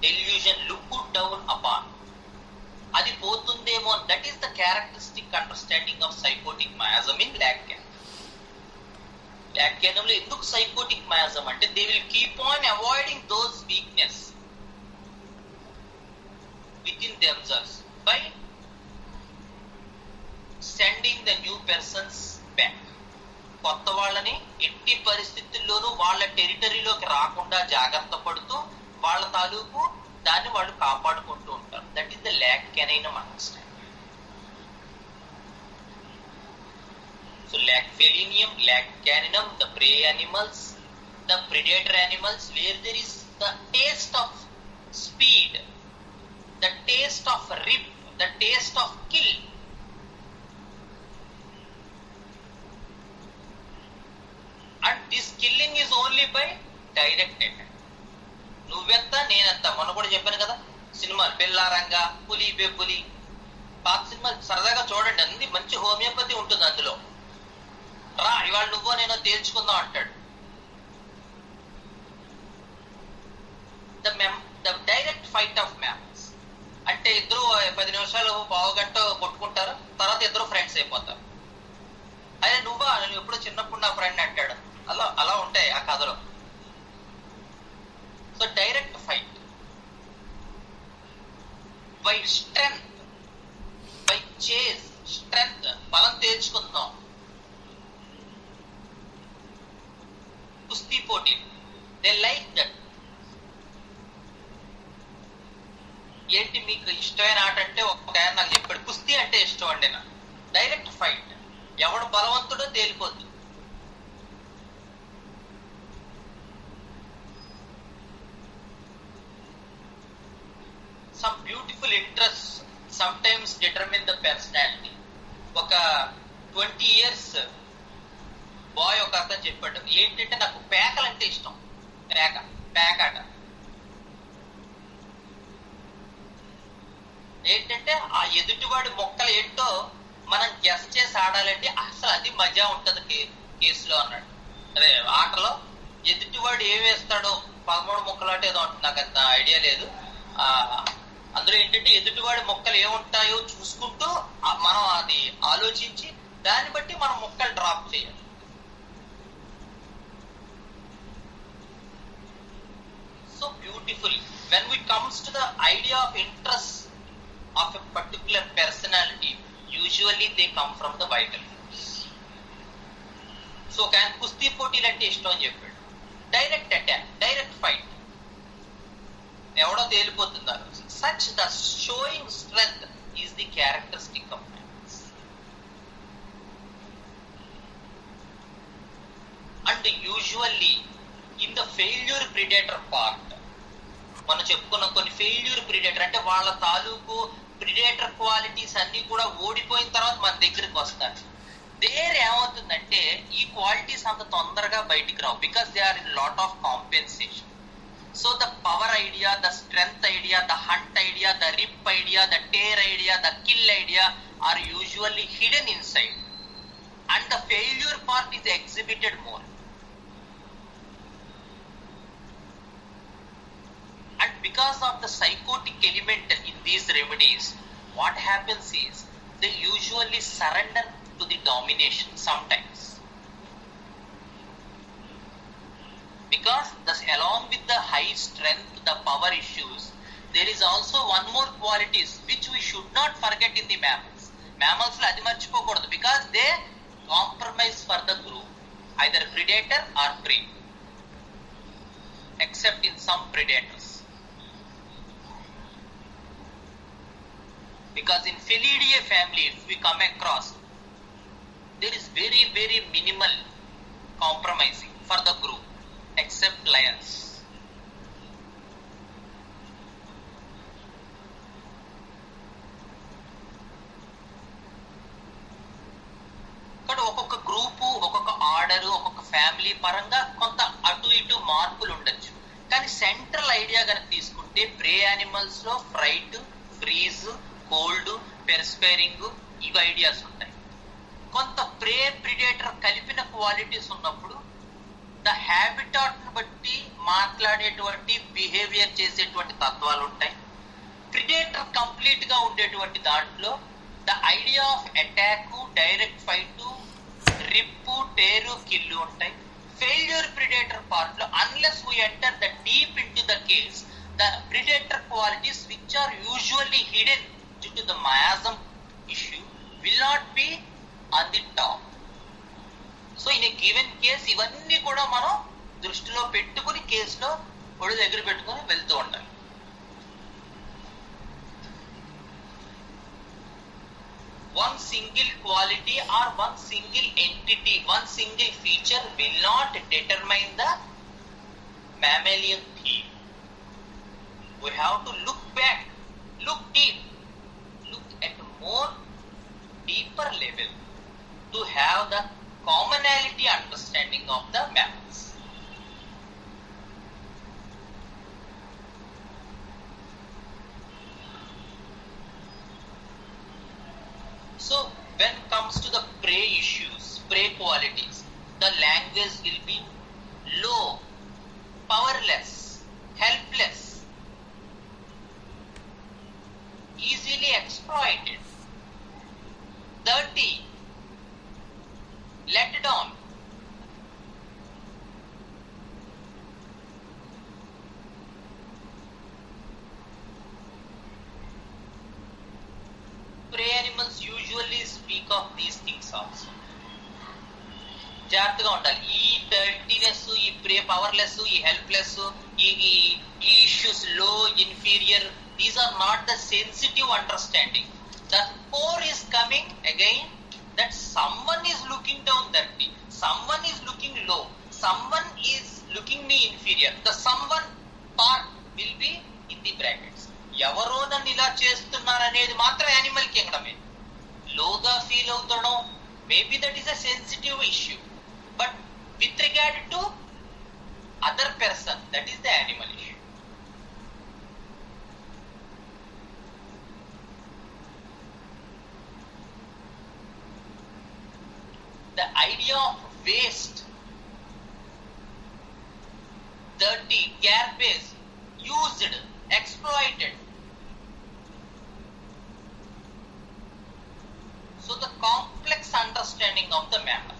[SPEAKER 1] delusion, looked down upon, అది పోతుందేమో. That is the characteristic understanding of psychotic miasm in lac can. Lac క్యాన్లో ఎందుకు సైకోటిక్ మయాజం అంటే they will keep on avoiding those weakness within themselves by sending the new persons back. కొత్త వాళ్ళని ఎట్టి పరిస్థితుల్లోనూ వాళ్ళ టెరిటరీలోకి రాకుండా జాగ్రత్త పడుతూ వాళ్ళ తాలూకు దాన్ని వాళ్ళు కాపాడుకుంటూ ఉంటారు. That is the lac canine understanding. So lac felinum, lac caninum, the prey animals, the predator animals, where there is the taste of speed, the taste of rip, the taste of kill. And this killing is only by direct attack. నువ్వెంత నేనెంత, మొన్న కూడా చెప్పాను కదా సినిమాలు, పిల్లారంగా, పులి బెబ్బులి, పాత cinema సరదాగా చూడండి, అన్ని మంచి హోమియోపతి ఉంటుంది అందులో. రా ఇవాళ నువ్వో నేనో తేల్చుకుందాం అంటాడు. The direct fight of mammals అంటే ఇద్దరు 10 నిమిషాలు పావు గంట కొట్టుకుంటారు, తర్వాత ఇద్దరు ఫ్రెండ్స్ అయిపోతారు. అదే నువ్వా, నేను ఎప్పుడో చిన్నప్పుడు నా ఫ్రెండ్ అంటాడు. అలా అలా ఉంటాయి ఆ కథలో. So direct fight by strength, by chase, strength, బలం తేల్చుకుందాం. కుస్తీ పోటీ, దే లైక్ దట్. ఏంటి మీకు ఇష్టమైన ఆట అంటే ఒక ఆయన నాకు చెప్పాడు, కుస్తీ అంటే ఇష్టం అండి. నా డైరెక్ట్ ఫైట్, ఎవడు బలవంతుడో తేలిపోద్దు. Some beautiful interests sometimes determine the personality. ఒక 20 years బాయ్ ఒక అతను చెప్పాడు, ఏంటంటే నాకు పేకలంటే ఇష్టం. పేకాట ఏంటంటే ఆ ఎదుటివాడి మొక్కలు ఏంటో మనం గెస్ చేసి ఆడాలంటే అసలు అది మజా ఉంటది కేసులో అన్నాడు. అదే ఆటలో ఎదుటివాడు ఏం వేస్తాడో, 13 మొక్కలు అంటే ఏదో ఉంటుంది, నాకు అంత ఐడియా లేదు. అందులో ఏంటంటే ఎదుటివాడి మొక్కలు ఏముంటాయో చూసుకుంటూ మనం అది ఆలోచించి దాన్ని బట్టి మనం మొక్కలు డ్రాప్ చేయాలి. So beautiful when we comes to the idea of interest of a particular personality, usually they come from the vital force. So కానీ కుస్తీ పోటీలు అంటే ఇష్టం అని చెప్పాడు. డైరెక్ట్ అటాక్, డైరెక్ట్ ఫైట్, ఎవడో తేలిపోతున్నారు. Such the showing strength is the characteristic of mammals. And usually in the failure predator part, మనం చెప్పుకున్న కొన్ని ఫెయిల్యూర్ ప్రిడేటర్ అంటే వాళ్ళ తాలూకు ప్రిడేటర్ క్వాలిటీస్ అన్ని కూడా ఓడిపోయిన తర్వాత మన దగ్గరికి వస్తారు. దేర్ ఏమవుతుందంటే ఈ క్వాలిటీస్ అంత తొందరగా బయటికి రావు, because they are in lot of compensation. So the power idea, the strength idea, the hunt idea, the rip idea, the tear idea, the kill idea are usually hidden inside, and the failure part is exhibited more. And because of the psychotic element in these remedies, what happens is they usually surrender to the domination sometimes. Because along with the high strength, the power issues, there is also one more qualities which we should not forget in the mammals. Mammals lo adi marchipokodu, because they compromise for the group, either predator or prey, except in some predators. Because in Felidae family, if we come across, there is very, very minimal compromising for the group, except lions. ఇక్కడ ఒక్కొక్క group, ఒక్కొక్క order, ఒక్కొక్క family పరంగా కొంత అటు ఇటు మార్పులు ఉండొచ్చు. కానీ సెంట్రల్ ఐడియా కనుక తీసుకుంటే ప్రే యానిమల్స్ లో ఫ్రైట్, ఫ్రీజ్, కోల్డ్, పెర్స్పైరింగ్ ఇవి ఐడియాస్ ఉంటాయి. కొంత ప్రే ప్రిడేటర్ కలిపిన క్వాలిటీస్ ఉన్నప్పుడు ద హ్యాబిటాట్ ను బట్టి మాట్లాడేటువంటి బిహేవియర్ చేసేటువంటి తత్వాలు ఉంటాయి. ప్రిడేటర్ కంప్లీట్ గా ఉండేటువంటి దాంట్లో the idea of attack, direct fight, rip, tear, kill ఉంటాయి. ఫెయిల్యూర్ ప్రిడేటర్ పార్ట్ లో unless we enter the deep into the case, the predator qualities which are usually hidden due to the miasm issue will not be on the top. So in a given case ఇవన్నీ కూడా మనం దృష్టిలో పెట్టుకుని కేసులో ఒడి దగ్గర పెట్టుకుని వెళ్తూ ఉండాలి. One single quality or one single entity, one single feature will not determine the mammalian theme. We have to look back, look deep, look at a more deeper level to have the commonality understanding of the mammals. when comes to the prey issues, prey qualities, the language will be low, powerless, helpless, easily exploited, dirty, let down. Prey animals usually speak of these things also. జాగ్రత్తగా ఉండాలి. ఈ dirtiness, ఈ prey powerless, ఈ helpless, ఈ issues లో inferior, these are not the sensitive understanding. The core is coming again that someone is looking down dirty, someone is looking low, someone is looking me inferior. The someone part will be in the brackets. ఎవరో నన్ను ఇలా చేస్తున్నారు అనేది మాత్రం animal కింగ్డమే. లోగా feel అవుతాడో maybe that is a sensitive issue, but with regard to other person that is the animal issue. The idea of waste, dirty, garbage, used, exploited. So the complex understanding of the mammal,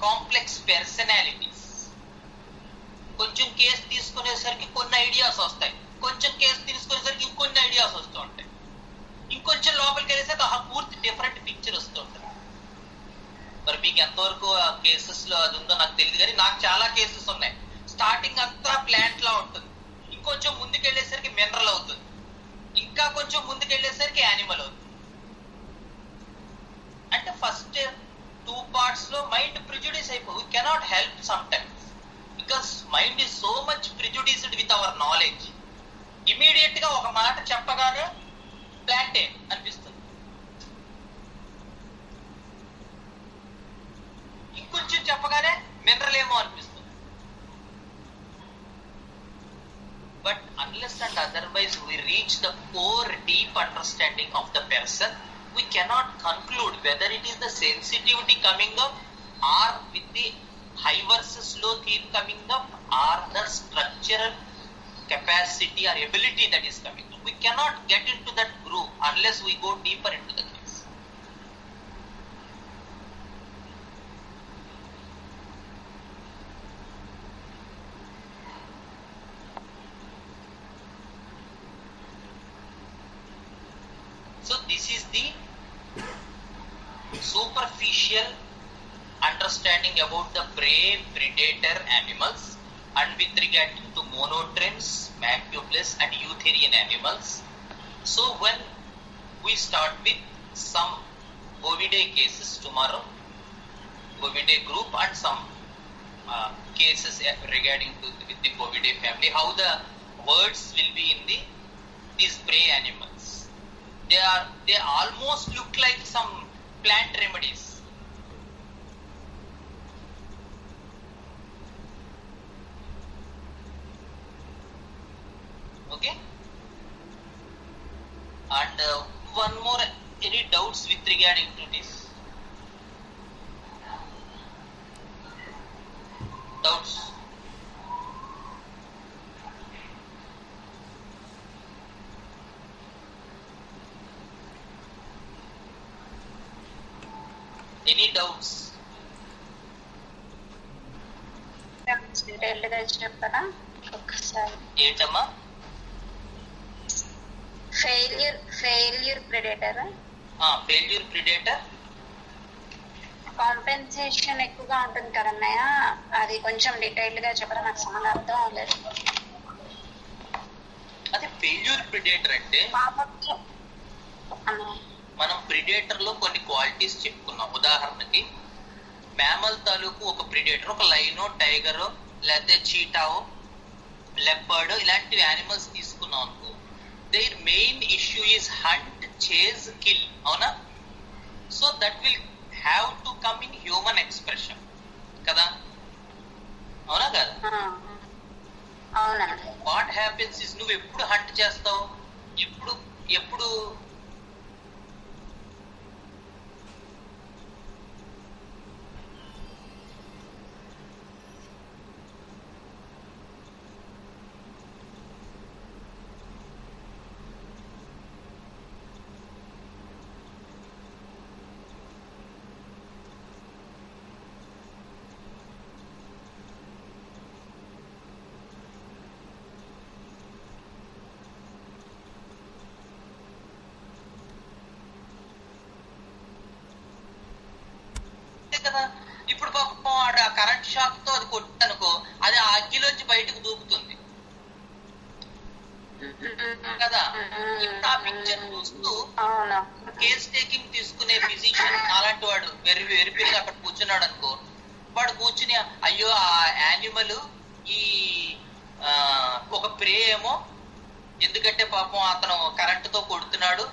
[SPEAKER 1] complex personalities. కొంచెం case తీసుకునేసరికి కొన్ని ideas వస్తాయి, కొంచెం case తీసుకునేసరికి ఇంకొన్ని ideas వస్తూ ఉంటాయి, ఇంకొంచెం లోపలికి వెళ్ళేసరికి పూర్తి డిఫరెంట్ పిక్చర్ వస్తూ ఉంటుంది. మరి మీకు ఎంతవరకు ఆ కేసెస్ లో అది ఉందో నాకు తెలియదు, కానీ నాకు చాలా కేసెస్ ఉన్నాయి. స్టార్టింగ్ అంతా ప్లాంట్ లా ఉంటుంది, ఇంకొంచెం ముందుకెళ్ళేసరికి మినరల్ అవుతుంది, ఇంకా కొంచెం ముందుకెళ్ళేసరికి యానిమల్ అవుతుంది. అంటే ఫస్ట్ 2 parts లో మైండ్ ప్రిజుడిస్ అయిపో. We cannot help some times because mind is so much prejudiced with our knowledge. Immediate గా ఒక మాట చెప్పగానే ప్లాంటే అనిపిస్తుంది, ఇంకొంచెం చెప్పగానే మినరల్ ఏమో అనిపిస్తుంది. But unless and otherwise we reach the core deep understanding of the person, we cannot conclude whether it is the sensitivity coming up or with the high versus low theme coming up or the structural capacity or ability that is coming up. We cannot get into that group unless we go deeper into the case. So this is the superficial understanding about the prey predator animals, and with regard to monotremes, macuplus and eutherian animals. So when we start with some bovidae cases tomorrow, bovidae group, and some cases regarding to with the bovidae family, how the words will be in these prey animals. They almost look like some plant remedies. Okay, and one more, any doubts with regarding to this? Doubts? Any doubts?
[SPEAKER 4] చెప్పరా ఒకసారి?
[SPEAKER 1] ఏంటమ్మా?
[SPEAKER 4] Failure predator.
[SPEAKER 1] Failure predator
[SPEAKER 4] compensation ఎక్కువగా ఉంటుంది కదన్నయ్య, అది కొంచెం detailed గా చెప్పరా, నాకు సంబంధం అర్థం అవ్వలేదు.
[SPEAKER 1] అదే ఫెయిల్యూర్ ప్రెడేటర్ అంటే మనం ప్రిడేటర్ లో కొన్ని క్వాలిటీస్ చెప్పుకున్నాం. ఉదాహరణకి మ్యామల్ తాలూకు ఒక ప్రిడేటర్, ఒక లైనో, టైగరో, లేకపోతే చీటావో, లెపర్డ్, ఇలాంటి యానిమల్స్ తీసుకున్నాం అనుకో, their main issue is hunt, chase, kill. అవునా? So that will have to come in human expression కదా, అవునా కదా? వాట్ హ్యాపెన్స్ ఇస్, నువ్వు ఎప్పుడు హంట్ చేస్తావు, ఎప్పుడు కరెంట్ షాక్ తో అది కొట్టనుకో, అది ఆ అగ్గిలోంచి బయటకు దూకుతుంది కదా. ఇప్పుడు ఆ పిక్చర్ చూస్తూ కేస్ టేకింగ్ తీసుకునే ఫిజిషియన్ అలాంటి వాడు వెరిపిరిగా అక్కడ కూర్చున్నాడు అనుకో, వాడు కూర్చుని అయ్యో ఆ యానిమల్ ఈ ఒక ప్రే ఏమో, ఎందుకంటే పాపం అతను కరెంటుతో కొడుతున్నాడు,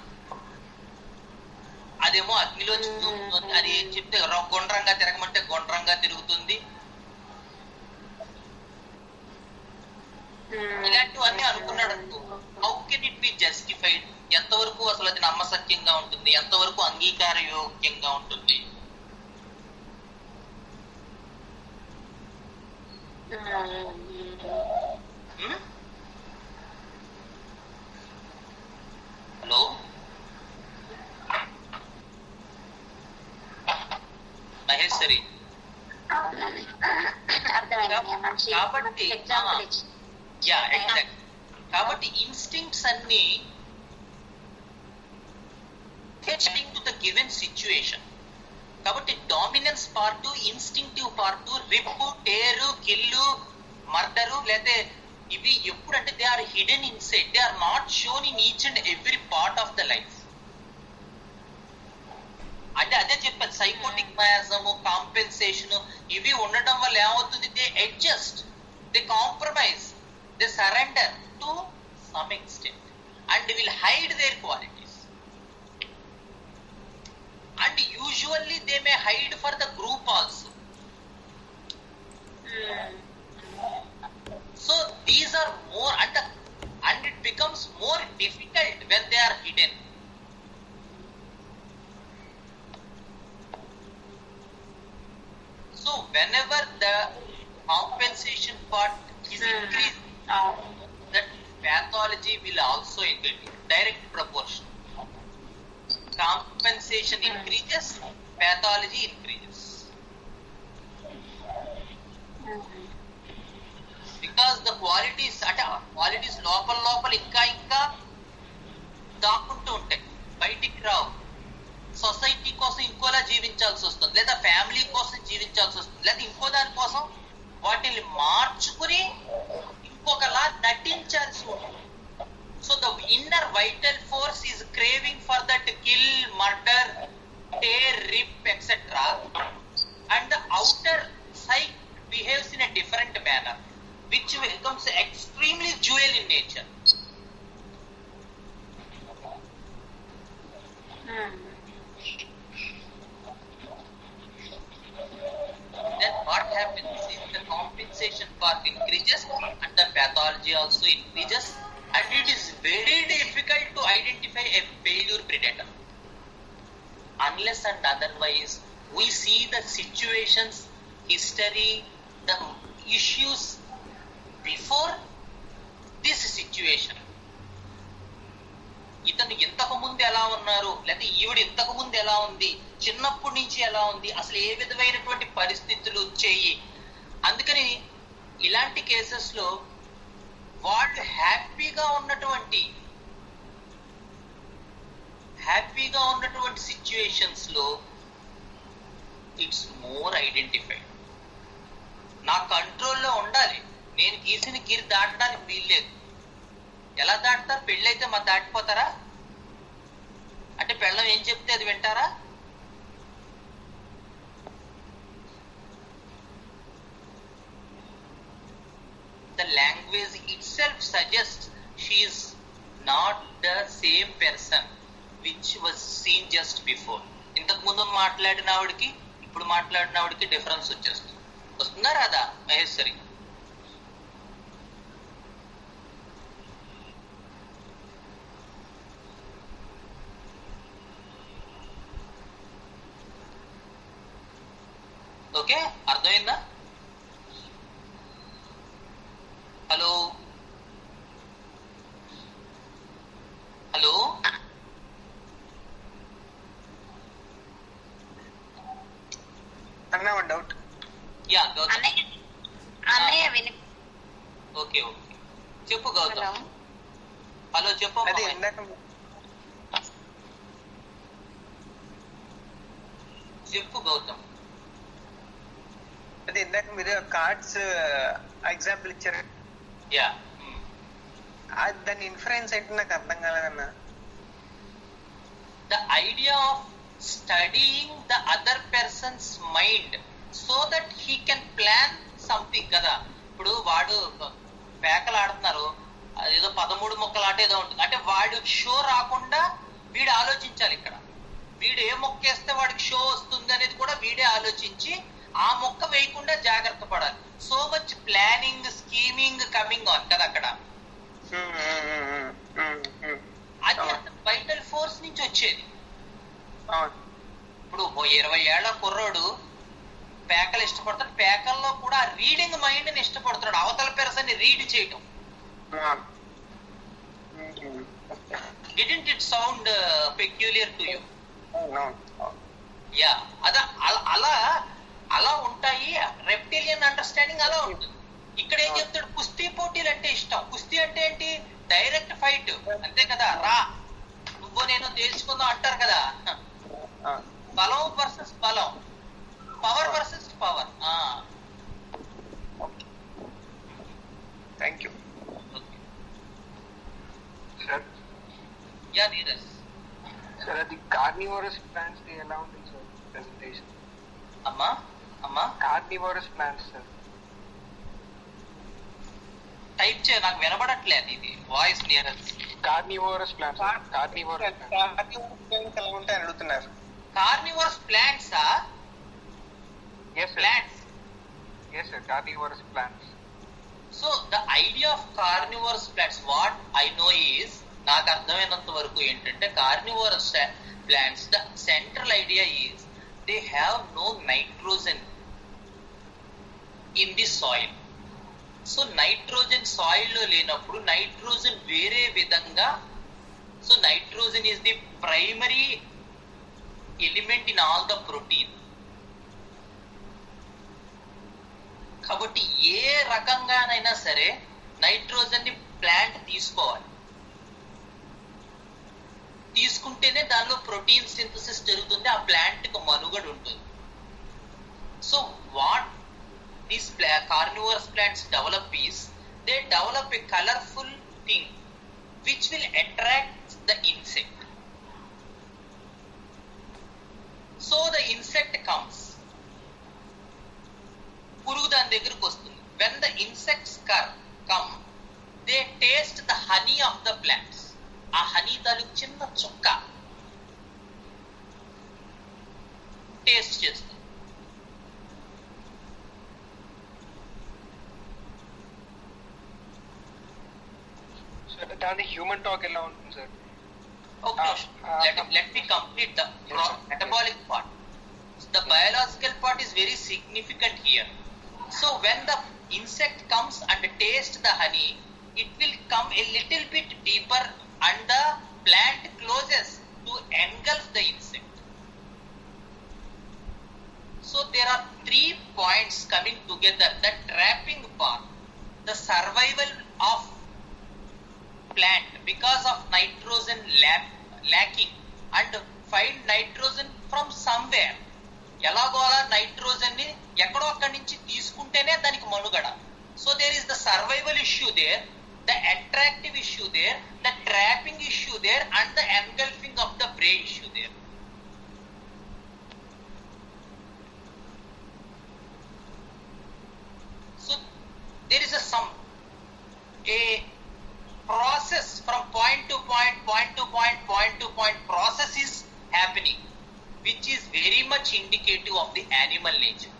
[SPEAKER 1] అదేమో అగ్నిలోంచి దూకుతుంది, అది ఏం చెప్తే గుండ్రంగా తిరగమంటే గుండ్రంగా తిరుగుతుంది, ఇలాంటివన్నీ అనుకున్నాడు అనుకో. How can it be justified? ఎంతవరకు అసలు అది నమ్మసక్యంగా ఉంటుంది, ఎంతవరకు అంగీకార యోగ్యంగా ఉంటుంది? హలో మహేశ్వరి. కాబట్టి కాబట్టి ఇన్స్టింక్ట్స్ అన్ని టు ద గివెన్ సిచ్యుయేషన్. కాబట్టి dominance part, instinctive part, rip, tear, kill, murder, లేకపోతే ఇవి ఎప్పుడంటే they are hidden inside, they are not shown in each and every part of the life. అంటే అదే చెప్పాను, సైకోటిక్ మయాజము, కాంపెన్సేషన్ ఇవి ఉండడం వల్ల ఏమవుతుంది, they adjust, they compromise, they surrender to some extent and will hide their qualities. And usually they may hide for the group also. So these are more, and it becomes more difficult when they are hidden. So whenever the compensation part is increased, that pathology will also increase, direct proportion. Compensation increases, pathology increases. Because the qualities లోపల ఇంకా దాక్కుంటూ ఉంటాయి, బయటికి రావు. Society కోసం ఇంకోలా జీవించాల్సి వస్తుంది, లేదా family కోసం జీవించాల్సి వస్తుంది, లేదా ఇంకో దాని కోసం వాటిని మార్చుకుని ఇంకొకలా నటించాల్సి ఉంటుంది. So the inner vital force is craving for that kill, murder, tear, rip, etc. And the outer psyche behaves in a different manner, which becomes extremely dual in nature. Then what happens is the compensation part increases and the pathology also increases. And it is very difficult to identify a failure predator unless and otherwise we see the situations, history, the issues before this situation. ఇతను ఇంతకు ముందు ఎలా ఉన్నారు, లేదా ఈవిడ ఇంతకు ముందు ఎలా ఉంది, చిన్నప్పటి నుంచి ఎలా ఉంది, అసలు ఏ విధమైనటువంటి పరిస్థితులు వచ్చాయి. అందుకని ఇలాంటి కేసెస్ లో వాళ్ళు హ్యాపీగా ఉన్నటువంటి సిచ్యుయేషన్స్ లో ఇట్స్ మోర్ ఐడెంటిఫైడ్. నా కంట్రోల్లో ఉండాలి, నేను గీసిన గీరి దాటడానికి వీల్లేదు. ఎలా దాటుతారు? పెళ్ళైతే మరి దాటిపోతారా? అంటే పెళ్ళం ఏం చెప్తే అది వింటారా? The language itself suggests she is not the same person which was seen just before. ఇంతకు ముందు మాట్లాడిన ఆవిడకి ఇప్పుడు మాట్లాడిన ఆవిడకి డిఫరెన్స్ వచ్చేస్తుంది. వస్తుందా రాదా మహేశ్వరి? ఓకే, అర్థమైందా? హలో హలో
[SPEAKER 3] అన్న వన్ డౌట్.
[SPEAKER 1] యా గౌతమ్.
[SPEAKER 5] అన్నయ్య విని.
[SPEAKER 1] ఓకే ఓకే చెప్పు గౌతమ్. హలో చెప్పు.
[SPEAKER 3] అది ఇందాక
[SPEAKER 1] చెప్పు గౌతమ్.
[SPEAKER 6] అదే ఇందాక మీరు కార్డ్స్ ఎగ్జాంపుల్ ఇచ్చారు,
[SPEAKER 1] యా
[SPEAKER 6] దాని ఇన్ఫరెన్స్ ఏంటి నాకు అర్థం కాలేదన్న.
[SPEAKER 1] the idea of studying the other person's mind so that he can plan something కదా. ఇప్పుడు వాడు పేకలు ఆడుతున్నారు, అదేదో 13 మొక్కలు ఆట ఏదో ఉంటుంది అంటే వాడు షో రాకుండా వీడు ఆలోచించాలి. ఇక్కడ వీడు ఏ మొక్క వేస్తే వాడికి షో వస్తుంది అనేది కూడా వీడే ఆలోచించి ఆ మొక్క వేయకుండా జాగ్రత్త పడాలి. So much planning, scheming coming on కదా అక్కడ. అది వైటల్ ఫోర్స్ నుంచి వచ్చేది. ఇప్పుడు 20 ఏళ్ల కుర్రోడు పేకలు ఇష్టపడతాడు, పేకల్లో కూడా రీడింగ్ మైండ్ ని ఇష్టపడుతున్నాడు, అవతల పెర్సన్ ని రీడ్ చేయటం. Didn't it sound peculiar to you? Yeah, అదా అలా అలా ఉంటాయి. రెప్టిలియన్ అండర్స్టాండింగ్ అలా ఉంటుంది. ఇక్కడ ఏం చెప్తాడు, కుస్తీ పోటీలు అంటే ఇష్టం. కుస్తీ అంటే ఏంటి? డైరెక్ట్ ఫైట్, అంతే కదా. రా నువ్వు నేను తేల్చుకుందాం అంటారు కదా. బలం వర్సెస్ బలం, power versus power.
[SPEAKER 6] Thank you
[SPEAKER 3] sir.
[SPEAKER 1] Yeah Neeraj.
[SPEAKER 3] Sir అది కార్నివోరస్ ప్లాంట్స్ ఎలా ఉంటుంది సార్ ప్రెజెంటేషన్?
[SPEAKER 1] అమ్మా అమ్మా
[SPEAKER 3] కార్నివోరస్ ప్లాంట్స్ సార్
[SPEAKER 1] టైప్ చేయ, నాకు వినబడట్లేదు ఇది voice. Neeraj,
[SPEAKER 3] carnivorous plants, carnivorous
[SPEAKER 6] ఎలా ఉంటాయని అడుగుతున్నారు.
[SPEAKER 1] కార్నివోరస్ ప్లాంట్సా?
[SPEAKER 3] yes sir,
[SPEAKER 1] plants.
[SPEAKER 3] yes sir, carnivorous plants.
[SPEAKER 1] So the idea of carnivorous plants, what I know is, నాకు అర్థమైనంత వరకు ఏంటంటే carnivorous plants the central idea is they have no nitrogen in the soil. So nitrogen soil లో లేనప్పుడు nitrogen వేరే విధంగా, so nitrogen is the primary element in all the protein. కాబట్టి ఏ రకంగానైనా సరే నైట్రోజన్ ని ప్లాంట్ తీసుకోవాలి, తీసుకుంటేనే దానిలో ప్రోటీన్ సింథసిస్ జరుగుతుంది, ఆ ప్లాంట్ కి మనుగడ ఉంటుంది. So what these carnivorous plants develop is they develop a colourful thing which will attract the insect. So the insect comes, పురుగు దాని దగ్గరకు వస్తుంది. When the insects come they taste the honey of the plants. ఆ honey తాలూకు చిన్న చుక్క taste చేస్తుంది.
[SPEAKER 3] దాని హ్యూమన్ టాక్ ఎలా ఉంటుంది sir?
[SPEAKER 1] Okay, let me complete the metabolic part. The biological part is very significant here. So when the insect comes and tastes the honey, it will come a little bit deeper and the plant closes to engulf the insect. So there are 3 points coming together: the trapping part, the survival of plant because of nitrogen lacking, and find nitrogen from somewhere. ఎలాగో అలా nitrogen ని ఎక్కడో అక్కడి నుంచి తీసుకుంటేనే దానికి మనుగడ. So there is the survival issue there, the attractive issue there, the trapping issue there, and the engulfing of the prey issue there. So there is a process from point to point, point to point, point to point process is happening, which is very much indicative of the animal nature,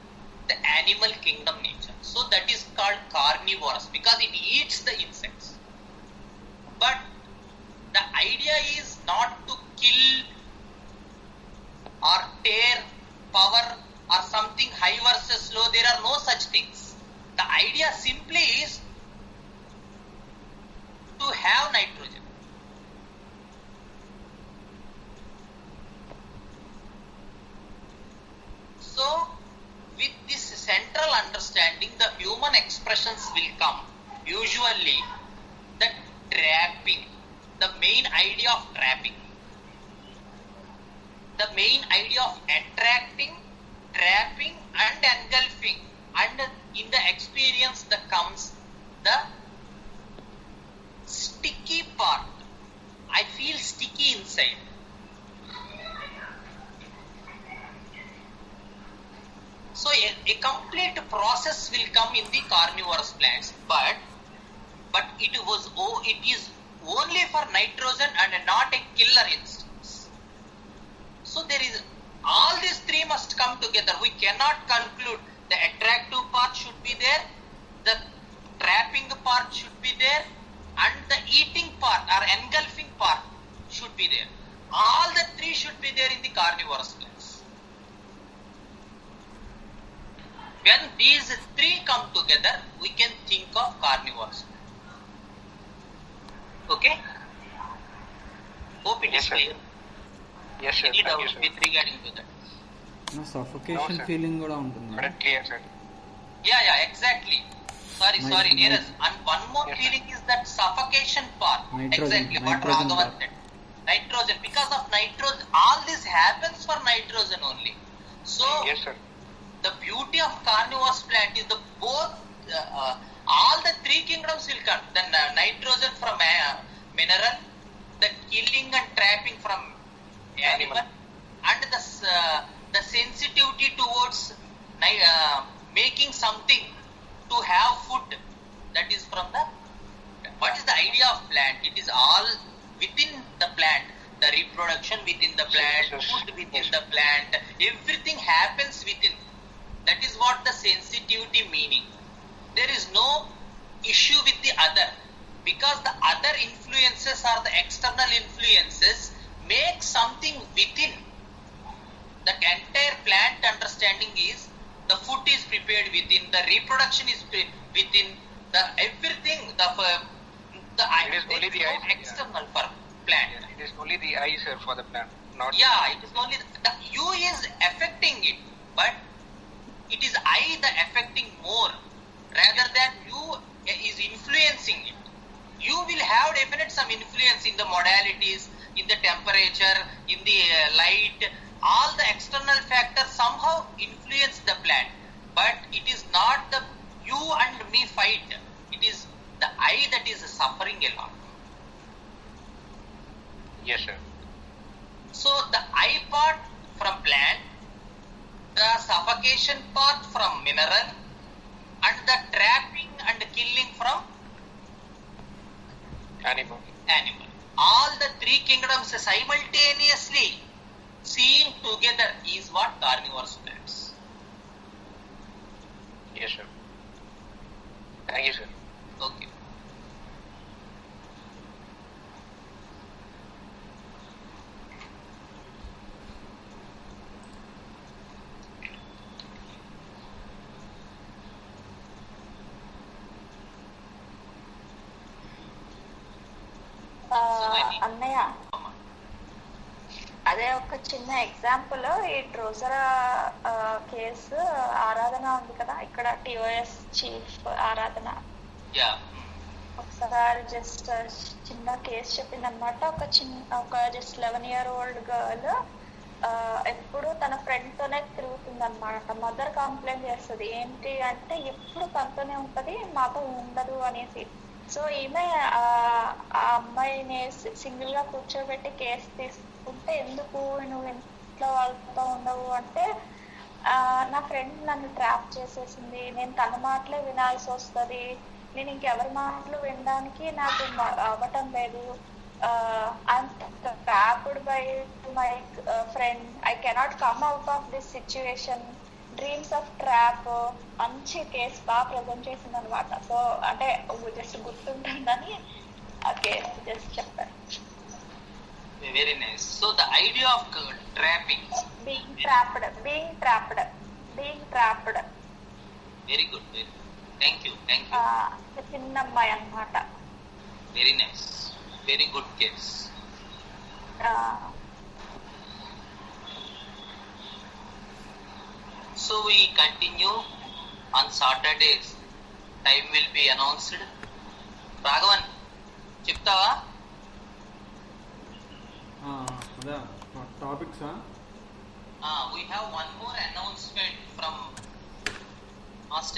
[SPEAKER 1] the animal kingdom nature. So that is called carnivorous because it eats the insects. But the idea is not to kill or tear power or something high versus low. There are no such things. The idea simply is to have nitrogen. So with this central understanding, the human expressions will come. Usually the trapping, the main idea of trapping, the main idea of attracting, trapping and engulfing and in the experience that comes the sticky part. I feel sticky inside. So a complete process will come in the carnivorous plants, but it is only for nitrogen and not a killer instance. So there is all these three must come together. We cannot conclude the attractive part should be there, the trapping part should be there, and the eating part or engulfing part should be there. All the three should be there in the carnivorous plants. When these three come together, we can think of carnivores. Okay? Hope it is clear.
[SPEAKER 3] Yes, sir.
[SPEAKER 1] Any
[SPEAKER 3] Thank you,
[SPEAKER 1] doubt
[SPEAKER 3] sir.
[SPEAKER 1] with regarding to that?
[SPEAKER 2] Suffocation
[SPEAKER 3] sir.
[SPEAKER 2] Feeling కూడా ఉంటుంది.
[SPEAKER 3] Correct, clear, sir.
[SPEAKER 1] Yeah, exactly. Sorry, Neeraj. And one more
[SPEAKER 3] Yes, sir.
[SPEAKER 1] feeling is that suffocation part. Exactly what
[SPEAKER 2] nitrogen
[SPEAKER 1] Raghavan
[SPEAKER 2] part.
[SPEAKER 1] said. Nitrogen. Because of nitrogen, all this happens for nitrogen only. So,
[SPEAKER 3] Yes, sir.
[SPEAKER 1] the beauty of carnivorous plant is the both, all the three kingdoms will come. The nitrogen from mineral, the killing and trapping from animal, and the sensitivity towards making something to have food, that is from the, what is the idea of plant? It is all within the plant, the reproduction within the plant,
[SPEAKER 3] Yes.
[SPEAKER 1] food within the plant, everything happens within. That is what the sensitivity meaning. There is no issue with the other, because the other influences or the external influences make something within. That entire plant understanding is the food is prepared within, the reproduction is within, the everything,
[SPEAKER 3] It is only the eye,
[SPEAKER 1] external for plant.
[SPEAKER 3] It is only the eye, sir, for the plant. Not
[SPEAKER 1] Yeah, it is only the you is affecting it, but it is I the affecting more rather than you is influencing it. You will have definite some influence in the modalities, in the temperature, in the light. All the external factors somehow influence the plant, but it is not the you and me fight. It is the I that is suffering a lot.
[SPEAKER 3] Yes, sir.
[SPEAKER 1] So the I part from plant, the suffocation part from mineral, and the trapping and killing from
[SPEAKER 3] Animal.
[SPEAKER 1] animal. All the three kingdoms simultaneously seen together is what carnivorous plants.
[SPEAKER 3] Yes, sir. Thank you, sir.
[SPEAKER 1] Okay.
[SPEAKER 4] అన్నయ్య, అదే ఒక చిన్న example, ఈ డ్రోజరా case ఆరాధన ఉంది కదా ఇక్కడ, టిఓఎస్ chief ఆరాధన
[SPEAKER 1] Yeah.
[SPEAKER 4] ఒకసారి జస్ట్ చిన్న కేసు చెప్పిందనమాట. ఒక జస్ట్ 11-year-old గర్ల్ ఎప్పుడు తన ఫ్రెండ్ తోనే తిరుగుతుంది అనమాట. మదర్ కంప్లైంట్ చేస్తుంది, ఏంటి అంటే ఎప్పుడు తనతోనే ఉంటది, మాతో ఉండదు అనేసి. సో ఈమె ఆ అమ్మాయిని సింగిల్ గా కూర్చోబెట్టి కేసు తీసుకుంటే, ఎందుకు నువ్వు ఇంట్లో వాళ్ళతో ఉండవు అంటే, నా ఫ్రెండ్ నన్ను ట్రాప్ చేసేసింది, నేను తన మాటలే వినాల్సి వస్తుంది, నేను ఇంకెవరి మాటలు వినడానికి నాకు అవ్వటం లేదు, I'm trapped by my friend, I cannot come out of this situation, dreams of trap. మంచి కేసు బాగా ప్రజెంట్ చేసింది అనమాట. సో అంటే జస్ట్ గుర్తుంటుందని ఆ కేసు జస్ట్ చెప్పాను.
[SPEAKER 1] Very nice. So the idea of trapping.
[SPEAKER 4] being trapped.
[SPEAKER 1] Very good. Thank you.
[SPEAKER 4] చిన్న అమ్మాయి అన్నమాట.
[SPEAKER 1] Very nice. Very good case. So we continue on Saturdays. Time will be announced. Raghavan, చెప్తావా?
[SPEAKER 2] అదే టాపిక్సా?
[SPEAKER 1] We have one more announcement from master